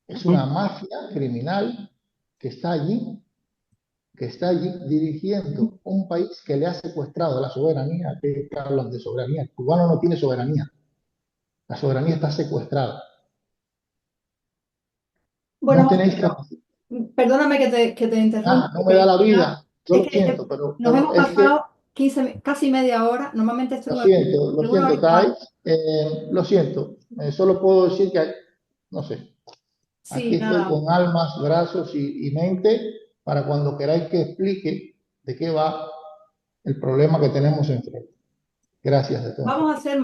Es una mafia criminal que está allí dirigiendo un país que le ha secuestrado la soberanía. Que hablan de soberanía. El cubano no tiene soberanía. La soberanía está secuestrada. Bueno, No tenéis capacidad. perdóname que te interrumpa. No me da la vida. Yo Es lo que siento, pero nos hemos es que pasado 15, casi media hora. Normalmente estoy lo una hora siento, y Tai. cuarto. Lo siento. Solo puedo decir que, no sé, Sí, aquí estoy nada. con almas, brazos y mente para cuando queráis que explique de qué va el problema que tenemos enfrente. Gracias de todo. Vamos a hacer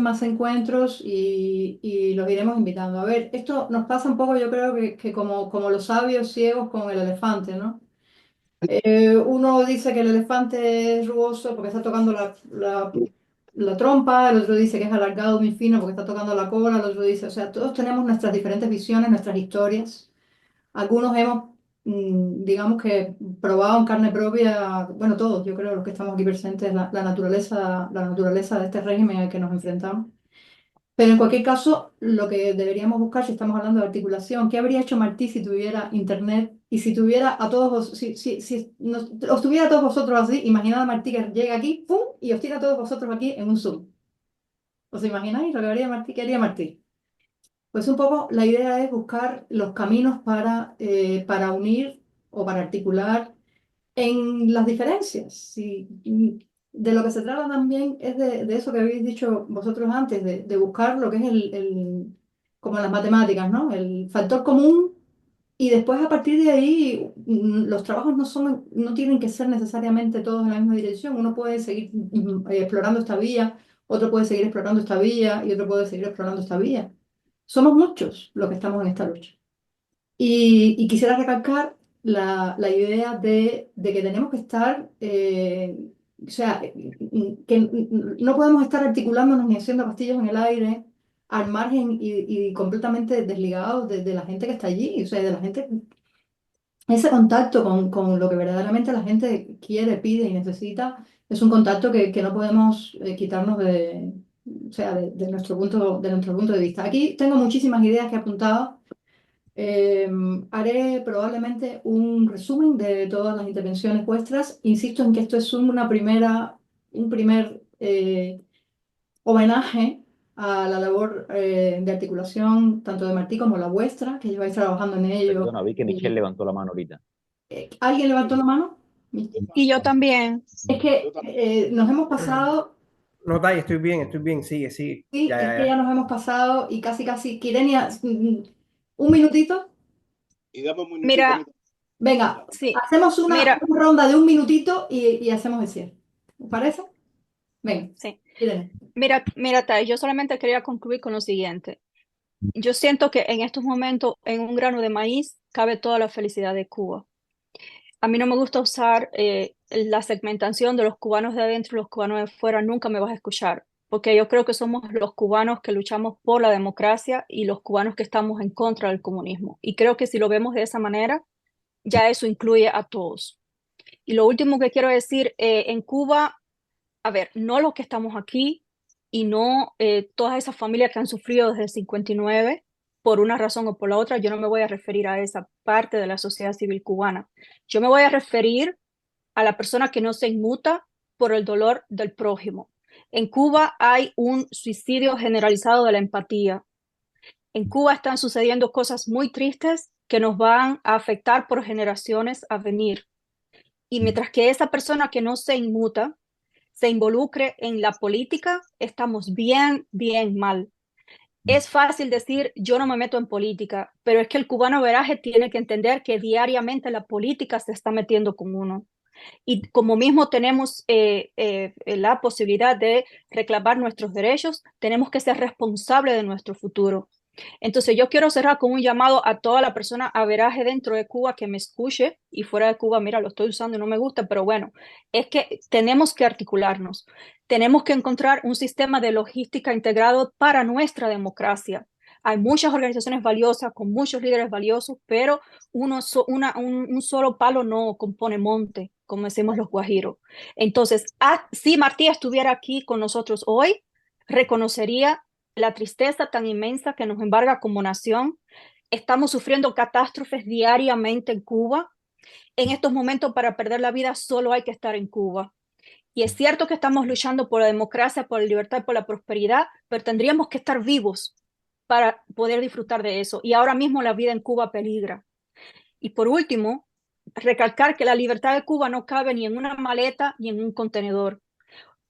más encuentros y los iremos invitando. A ver, esto nos pasa un poco, yo creo que como los sabios ciegos con el elefante, ¿no? Uno dice que el elefante es rugoso porque está tocando la trompa, el otro dice que es alargado muy fino porque está tocando la cola, el otro dice, o sea, todos tenemos nuestras diferentes visiones, nuestras historias. Algunos hemos, digamos que, probado en carne propia, bueno, todos, yo creo, los que estamos aquí presentes, la naturaleza de este régimen al que nos enfrentamos. Pero en cualquier caso, lo que deberíamos buscar, si estamos hablando de articulación, ¿qué habría hecho Martí si tuviera internet y si tuviera a todos, os tuviera a todos vosotros así? Imaginad a Martí que llega aquí, ¡pum! Y os tiene a todos vosotros aquí en un Zoom. ¿Os imagináis lo que haría Martí? ¿Qué haría Martí? Pues un poco la idea es buscar los caminos para unir o para articular en las diferencias. De lo que se trata también es de eso que habéis dicho vosotros antes, de buscar lo que es como en las matemáticas, ¿no? El factor común y después a partir de ahí los trabajos no tienen que ser necesariamente todos en la misma dirección. Uno puede seguir explorando esta vía, otro puede seguir explorando esta vía y otro puede seguir explorando esta vía. Somos muchos los que estamos en esta lucha. Y quisiera recalcar la idea de que tenemos que estar, o sea, que no podemos estar articulándonos ni haciendo castillos en el aire al margen y completamente desligados de la gente que está allí, o sea, de la gente, ese contacto con lo que verdaderamente la gente quiere, pide y necesita, es un contacto que no podemos quitarnos o sea, de nuestro punto de vista. Aquí tengo muchísimas ideas que he apuntado. Haré probablemente un resumen de todas las intervenciones vuestras. Insisto en que esto es un primer homenaje a la labor de articulación tanto de Martí como la vuestra, que lleváis trabajando en ello. Perdona, vi que Michelle levantó la mano ahorita. ¿Alguien levantó la mano? Y yo también. Es que nos hemos pasado, No, Tai, estoy bien, sigue, sigue. sí, Ya, es ya, que ya ya. nos hemos pasado y casi, Kirenia, un minutito. Y dame un minutito a mí. Mira, Venga, sí, hacemos una mira, ronda de un minutito y hacemos el cierre. ¿Os parece? Venga, sí. Irene. Mira, Tai, yo solamente quería concluir con lo siguiente. Yo siento que en estos momentos, en un grano de maíz, cabe toda la felicidad de Cuba. A mí no me gusta usar la segmentación de los cubanos de adentro y los cubanos de afuera, nunca me vas a escuchar, porque yo creo que somos los cubanos que luchamos por la democracia y los cubanos que estamos en contra del comunismo. Y creo que si lo vemos de esa manera, ya eso incluye a todos. Y lo último que quiero decir, en Cuba, a ver, no los que estamos aquí y no todas esas familias que han sufrido desde el 59, por una razón o por la otra, yo no me voy a referir a esa parte de la sociedad civil cubana. Yo me voy a referir a la persona que no se inmuta por el dolor del prójimo. En Cuba hay un suicidio generalizado de la empatía. En Cuba están sucediendo cosas muy tristes que nos van a afectar por generaciones a venir. Y mientras que esa persona que no se inmuta se involucre en la política, estamos bien, bien mal. Es fácil decir, yo no me meto en política, pero es que el cubano veraje tiene que entender que diariamente la política se está metiendo con uno. Y como mismo tenemos la posibilidad de reclamar nuestros derechos, tenemos que ser responsables de nuestro futuro. Entonces yo quiero cerrar con un llamado a toda la persona averaje dentro de Cuba que me escuche y fuera de Cuba, mira, lo estoy usando y no me gusta, pero bueno, es que tenemos que articularnos, tenemos que encontrar un sistema de logística integrado para nuestra democracia. Hay muchas organizaciones valiosas, con muchos líderes valiosos, pero un solo palo no compone monte, como decimos los guajiros. Entonces, si Martí estuviera aquí con nosotros hoy, reconocería la tristeza tan inmensa que nos embarga como nación. Estamos sufriendo catástrofes diariamente en Cuba. En estos momentos, para perder la vida, solo hay que estar en Cuba. Y es cierto que estamos luchando por la democracia, por la libertad y por la prosperidad, pero tendríamos que estar vivos para poder disfrutar de eso. Y ahora mismo la vida en Cuba peligra. Y por último, recalcar que la libertad de Cuba no cabe ni en una maleta ni en un contenedor.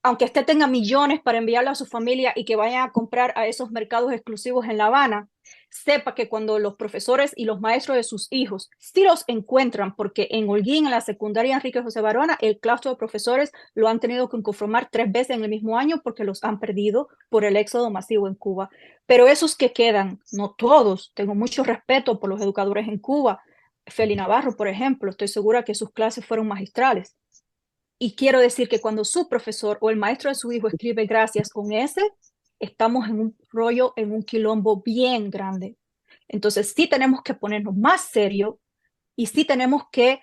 Aunque usted tenga millones para enviarle a su familia y que vayan a comprar a esos mercados exclusivos en La Habana, sepa que cuando los profesores y los maestros de sus hijos sí los encuentran, porque en Holguín, en la secundaria Enrique José Barona, el claustro de profesores lo han tenido que conformar 3 veces en el mismo año porque los han perdido por el éxodo masivo en Cuba. Pero esos que quedan, no todos, tengo mucho respeto por los educadores en Cuba. Feli Navarro, por ejemplo, estoy segura que sus clases fueron magistrales. Y quiero decir que cuando su profesor o el maestro de su hijo escribe gracias con S, estamos en un rollo, en un quilombo bien grande. Entonces sí tenemos que ponernos más serio y sí tenemos que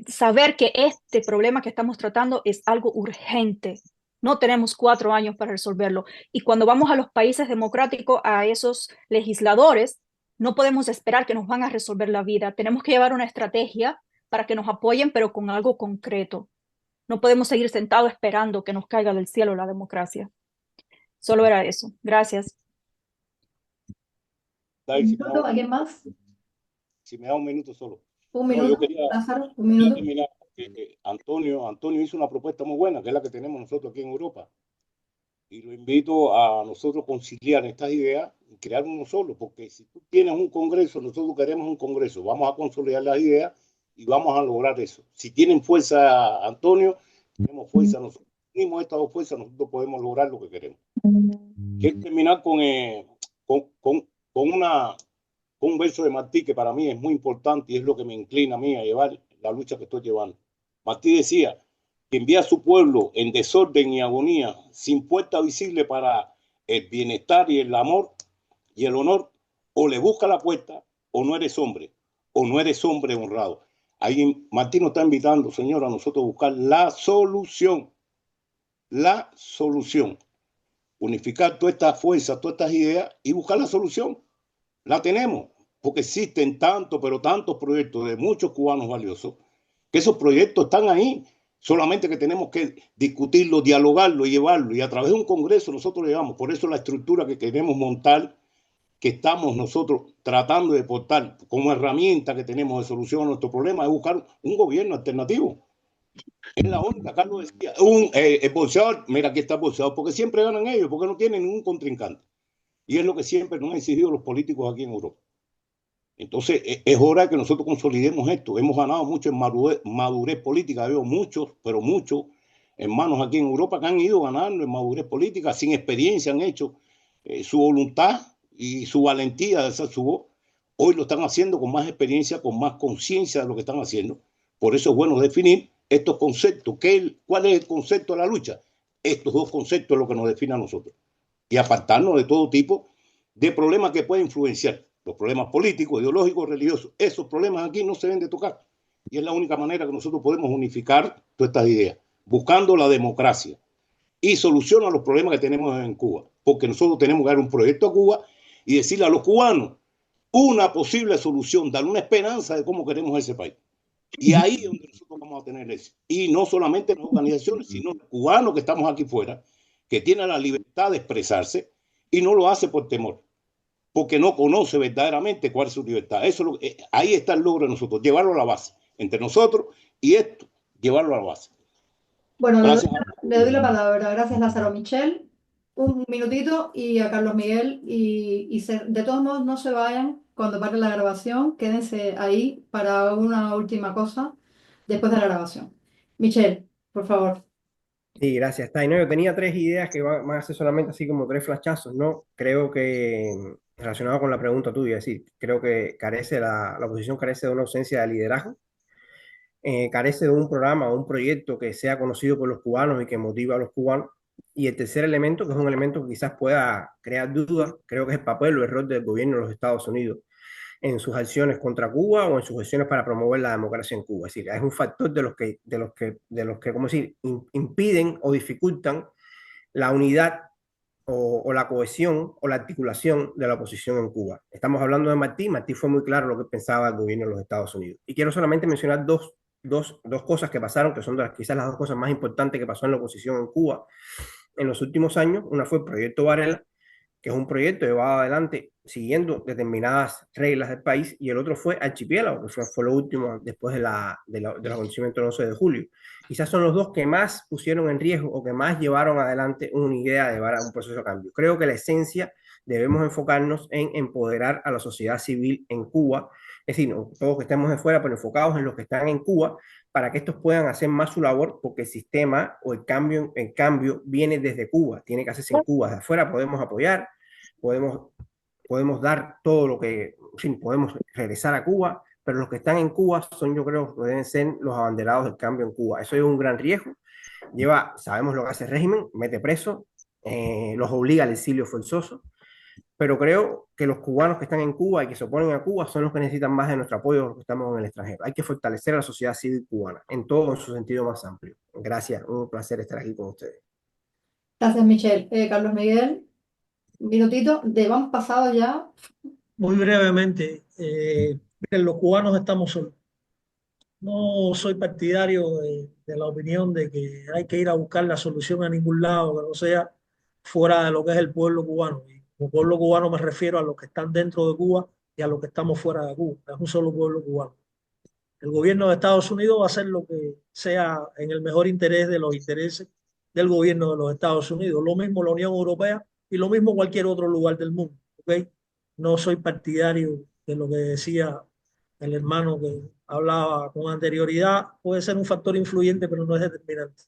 saber que este problema que estamos tratando es algo urgente. No tenemos 4 años para resolverlo. Y cuando vamos a los países democráticos, a esos legisladores, no podemos esperar que nos van a resolver la vida. Tenemos que llevar una estrategia para que nos apoyen, pero con algo concreto. No podemos seguir sentados esperando que nos caiga del cielo la democracia. Solo era eso. Gracias. Dai, si me da ¿Minuto? ¿Alguien más? si me da un minuto solo. Un No, yo minuto, quería Lázaro, un minuto. terminar. Antonio hizo una propuesta muy buena, que es la que tenemos nosotros aquí en Europa. Y lo invito a nosotros conciliar estas ideas y crear uno solo, porque si tú tienes un congreso, nosotros queremos un congreso, vamos a consolidar las ideas y vamos a lograr eso. Si tienen fuerza, Antonio, tenemos fuerza nosotros. Unimos estas dos fuerzas, nosotros podemos lograr lo que queremos. Quiero terminar con, con, con una, con un verso de Martí que para mí es muy importante y es lo que me inclina a mí a llevar la lucha que estoy llevando. Martí decía que envía a su pueblo en desorden y agonía, sin puerta visible para el bienestar y el amor y el honor, o le busca la puerta o no eres hombre honrado. Ahí Martín nos está invitando, señor, a nosotros a buscar la solución, unificar todas estas fuerzas, todas estas ideas y buscar la solución. La tenemos, porque existen tantos, pero tantos proyectos de muchos cubanos valiosos, que esos proyectos están ahí, solamente que tenemos que discutirlo, dialogarlo y llevarlo, y a través de un congreso nosotros lo llevamos. Por eso la estructura que queremos montar, que estamos nosotros tratando de portar como herramienta que tenemos de solución a nuestro problema, es buscar un gobierno alternativo. Es la única, Carlos decía, el boxeador, mira, aquí está el boxeador, porque siempre ganan ellos, porque no tienen ningún contrincante. Y es lo que siempre nos han exigido los políticos aquí en Europa. Entonces, es hora de que nosotros consolidemos esto. Hemos ganado mucho en madurez política. Veo muchos, pero muchos hermanos aquí en Europa que han ido ganando en madurez política, sin experiencia, han hecho su voluntad y su valentía de hacer su voz. Hoy lo están haciendo con más experiencia, con más conciencia de lo que están haciendo. Por eso es bueno definir estos conceptos. ¿Cuál es el concepto de la lucha? Estos dos conceptos es lo que nos define a nosotros. Y apartarnos de todo tipo de problemas que pueden influenciar. Los problemas políticos, ideológicos, religiosos. Esos problemas aquí no se deben de tocar. Y es la única manera que nosotros podemos unificar todas estas ideas, buscando la democracia y solución a los problemas que tenemos en Cuba. Porque nosotros tenemos que dar un proyecto a Cuba y decirle a los cubanos una posible solución, dar una esperanza de cómo queremos ese país. Y ahí es donde nosotros vamos a tener eso. Y no solamente las organizaciones, sino los cubanos que estamos aquí fuera, que tienen la libertad de expresarse y no lo hace por temor, porque no conoce verdaderamente cuál es su libertad. Eso ahí está el logro de nosotros, llevarlo a la base, entre nosotros y esto, llevarlo a la base. Bueno, le Gracias. doy la palabra. Gracias, Lázaro. Michelle, un minutito y a Carlos Miguel. De todos modos, no se vayan cuando pare la grabación. Quédense ahí para una última cosa después de la grabación. Michelle, por favor. Sí, gracias, Tai. No, yo tenía 3 ideas que van a ser solamente así como 3 flashazos, ¿no? Creo que relacionado con la pregunta tuya, es decir, creo que la oposición carece de una ausencia de liderazgo, carece de un programa o un proyecto que sea conocido por los cubanos y que motive a los cubanos. Y el tercer elemento, que es un elemento que quizás pueda crear dudas, creo que es el papel o el rol del gobierno de los Estados Unidos en sus acciones contra Cuba o en sus acciones para promover la democracia en Cuba. Es decir, es un factor de los que ¿cómo decir?, impiden o dificultan la unidad o la cohesión o la articulación de la oposición en Cuba. Estamos hablando de Martí. Martí fue muy claro lo que pensaba el gobierno de los Estados Unidos. Y quiero solamente mencionar dos cosas que pasaron, que son quizás las dos cosas más importantes que pasó en la oposición en Cuba en los últimos años. Una fue el proyecto Varela, que es un proyecto llevado adelante siguiendo determinadas reglas del país, y el otro fue Archipiélago, que fue lo último después del acontecimiento del 11 de julio. Quizás son los dos que más pusieron en riesgo o que más llevaron adelante una idea de llevar a un proceso de cambio. Creo que la esencia debemos enfocarnos en empoderar a la sociedad civil en Cuba, es decir, no todos que estemos de fuera, pero enfocados en los que están en Cuba, para que estos puedan hacer más su labor, porque el sistema o el cambio viene desde Cuba, tiene que hacerse en Cuba. De afuera podemos apoyar, podemos dar todo lo que, en fin, podemos regresar a Cuba, pero los que están en Cuba son, yo creo, que deben ser los abanderados del cambio en Cuba. Eso es un gran riesgo. Sabemos lo que hace el régimen, mete preso, los obliga al exilio forzoso, pero creo que los cubanos que están en Cuba y que se oponen a Cuba son los que necesitan más de nuestro apoyo, los que estamos en el extranjero. Hay que fortalecer a la sociedad civil cubana, en todo en su sentido más amplio. Gracias, un placer estar aquí con ustedes. Gracias, Michelle. Carlos Miguel, un minutito. Vamos pasado ya. Muy brevemente, miren, los cubanos estamos solos. No soy partidario de la opinión de que hay que ir a buscar la solución a ningún lado que no sea fuera de lo que es el pueblo cubano. Y como pueblo cubano me refiero a los que están dentro de Cuba y a los que estamos fuera de Cuba. Es un solo pueblo cubano. El gobierno de Estados Unidos va a hacer lo que sea en el mejor interés de los intereses del gobierno de los Estados Unidos. Lo mismo la Unión Europea y lo mismo cualquier otro lugar del mundo. ¿Okay? No soy partidario de lo que decía el hermano que hablaba con anterioridad. Puede ser un factor influyente, pero no es determinante.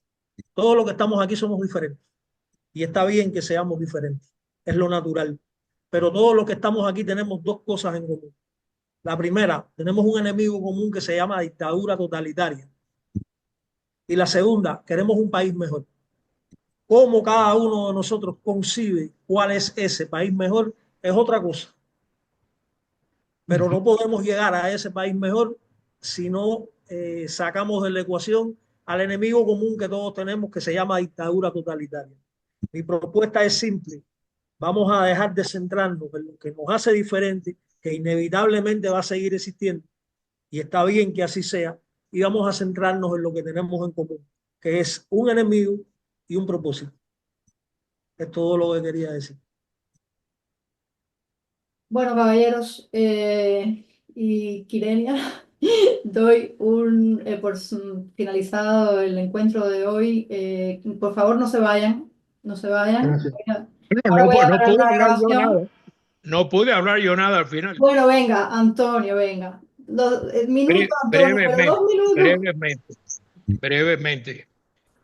Todos los que estamos aquí somos diferentes y está bien que seamos diferentes. Es lo natural. Pero todos los que estamos aquí tenemos dos cosas en común. La primera, tenemos un enemigo común que se llama dictadura totalitaria. Y la segunda, queremos un país mejor. Cómo cada uno de nosotros concibe cuál es ese país mejor es otra cosa. Pero no podemos llegar a ese país mejor si no sacamos de la ecuación al enemigo común que todos tenemos, que se llama dictadura totalitaria. Mi propuesta es simple. Vamos a dejar de centrarnos en lo que nos hace diferente, que inevitablemente va a seguir existiendo, y está bien que así sea, y vamos a centrarnos en lo que tenemos en común, que es un enemigo y un propósito. Es todo lo que quería decir. Bueno, caballeros y Quirenia, doy finalizado el encuentro de hoy. Por favor, no se vayan, no se vayan. Gracias. Ahora voy a No parar pude la hablar yo grabación. nada. No pude hablar yo nada al final. Bueno, venga, Antonio, venga. Minuto, Antonio, pero 2 minutos. Brevemente.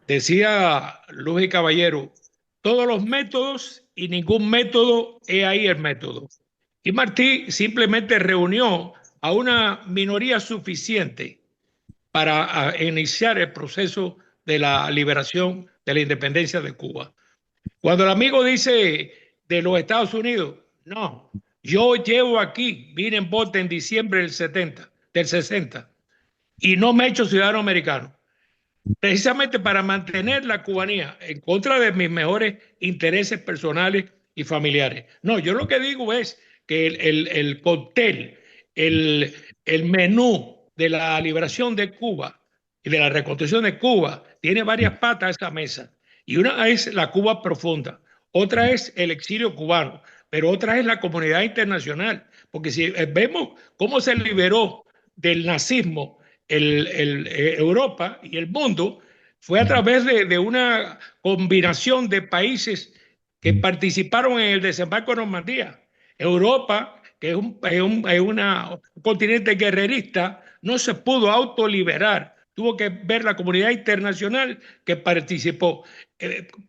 Decía Luis Caballero, todos los métodos y ningún método es ahí el método. Y Martí simplemente reunió a una minoría suficiente para iniciar el proceso de la liberación de la independencia de Cuba. Cuando el amigo dice de los Estados Unidos, no, yo llevo aquí, vine en bote en diciembre del 60, y no me he hecho ciudadano americano, precisamente para mantener la cubanía en contra de mis mejores intereses personales y familiares. No, yo lo que digo es que el cóctel, el menú de la liberación de Cuba y de la reconstrucción de Cuba tiene varias patas a esa mesa. Y una es la Cuba profunda, otra es el exilio cubano, pero otra es la comunidad internacional. Porque si vemos cómo se liberó del nazismo Europa y el mundo, fue a través de una combinación de países que participaron en el desembarco de Normandía. Europa, que es un continente guerrerista, no se pudo autoliberar. Tuvo que ver la comunidad internacional que participó.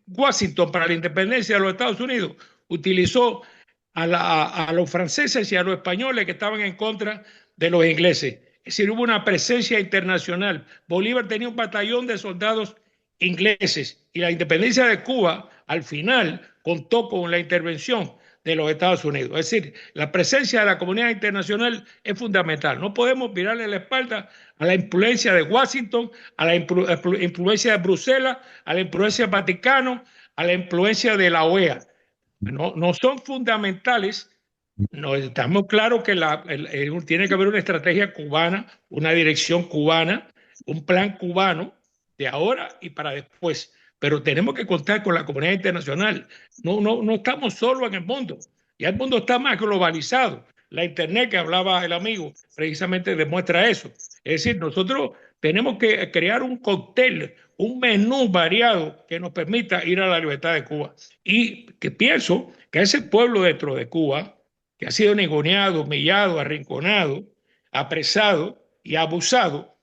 Washington, para la independencia de los Estados Unidos, utilizó a los franceses y a los españoles que estaban en contra de los ingleses. Es decir, hubo una presencia internacional. Bolívar tenía un batallón de soldados ingleses y la independencia de Cuba al final contó con la intervención de los Estados Unidos. Es decir, la presencia de la comunidad internacional es fundamental. No podemos virarle la espalda a la influencia de Washington, a la influencia de Bruselas, a la influencia del Vaticano, a la influencia de la OEA. No son fundamentales. No, estamos claros que tiene que haber una estrategia cubana, una dirección cubana, un plan cubano de ahora y para después. Pero tenemos que contar con la comunidad internacional. No estamos solos en el mundo. Ya el mundo está más globalizado. La Internet que hablaba el amigo precisamente demuestra eso. Es decir, nosotros tenemos que crear un cóctel, un menú variado que nos permita ir a la libertad de Cuba. Y que pienso que ese pueblo dentro de Cuba, que ha sido ninguneado, humillado, arrinconado, apresado y abusado,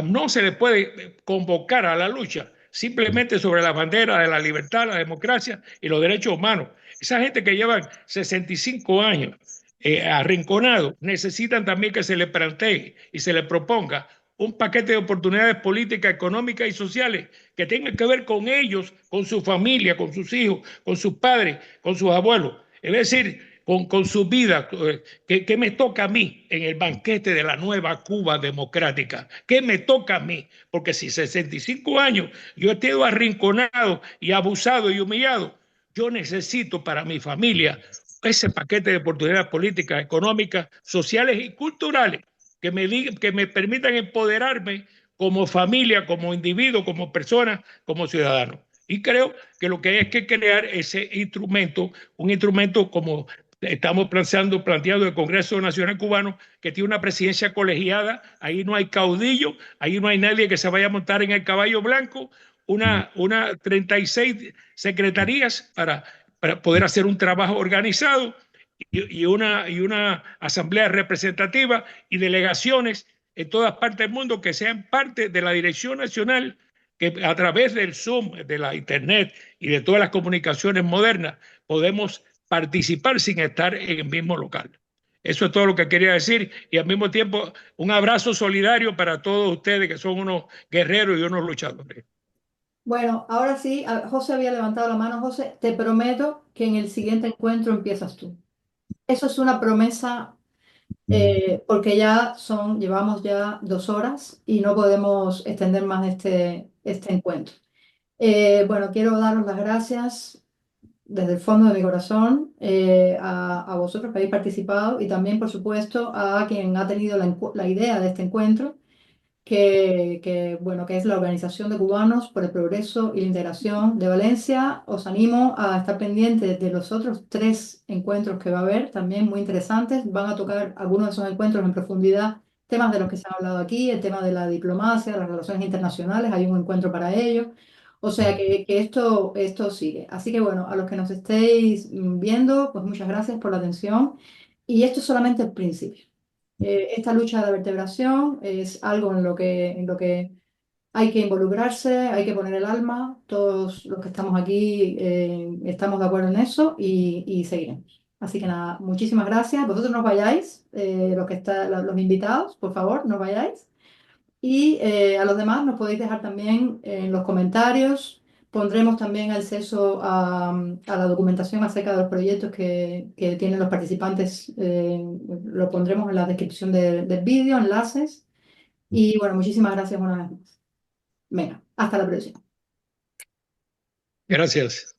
no se le puede convocar a la lucha simplemente sobre la bandera de la libertad, la democracia y los derechos humanos. Esa gente que llevan 65 años arrinconados necesitan también que se les plantee y se les proponga un paquete de oportunidades políticas, económicas y sociales que tengan que ver con ellos, con su familia, con sus hijos, con sus padres, con sus abuelos. Es decir, con su vida. ¿Qué me toca a mí en el banquete de la nueva Cuba democrática? ¿Qué me toca a mí? Porque si 65 años yo he estado arrinconado y abusado y humillado, yo necesito para mi familia ese paquete de oportunidades políticas, económicas, sociales y culturales que me permitan empoderarme como familia, como individuo, como persona, como ciudadano. Y creo que lo que hay es que crear ese instrumento, un instrumento como estamos planteando el Congreso Nacional Cubano, que tiene una presidencia colegiada, ahí no hay caudillo, ahí no hay nadie que se vaya a montar en el caballo blanco, una 36 secretarías para poder hacer un trabajo organizado y una asamblea representativa y delegaciones en todas partes del mundo que sean parte de la dirección nacional, que a través del Zoom, de la Internet y de todas las comunicaciones modernas podemos participar sin estar en el mismo local. Eso es todo lo que quería decir y al mismo tiempo un abrazo solidario para todos ustedes que son unos guerreros y unos luchadores. Bueno, ahora sí, José había levantado la mano. José, te prometo que en el siguiente encuentro empiezas tú. Eso es una promesa, porque llevamos ya 2 horas y no podemos extender más este encuentro. Bueno, quiero daros las gracias desde el fondo de mi corazón, a vosotros que habéis participado y también, por supuesto, a quien ha tenido la idea de este encuentro, bueno, que es la Organización de Cubanos por el Progreso y la Integración de Valencia. Os animo a estar pendientes de los otros 3 encuentros que va a haber, también muy interesantes. Van a tocar algunos de esos encuentros en profundidad, temas de los que se han hablado aquí, el tema de la diplomacia, las relaciones internacionales, hay un encuentro para ello. O sea que esto sigue. Así que bueno, a los que nos estéis viendo, pues muchas gracias por la atención. Y esto es solamente el principio. Esta lucha de la vertebración es algo en lo que hay que involucrarse, hay que poner el alma. Todos los que estamos aquí estamos de acuerdo en eso y seguiremos. Así que nada, muchísimas gracias. Vosotros no os vayáis, los invitados, por favor, no os vayáis. Y a los demás nos podéis dejar también en los comentarios. Pondremos también acceso a la documentación acerca de los proyectos que tienen los participantes. Lo pondremos en la descripción del vídeo, enlaces. Y bueno, muchísimas gracias una vez más. Venga, hasta la próxima. Gracias.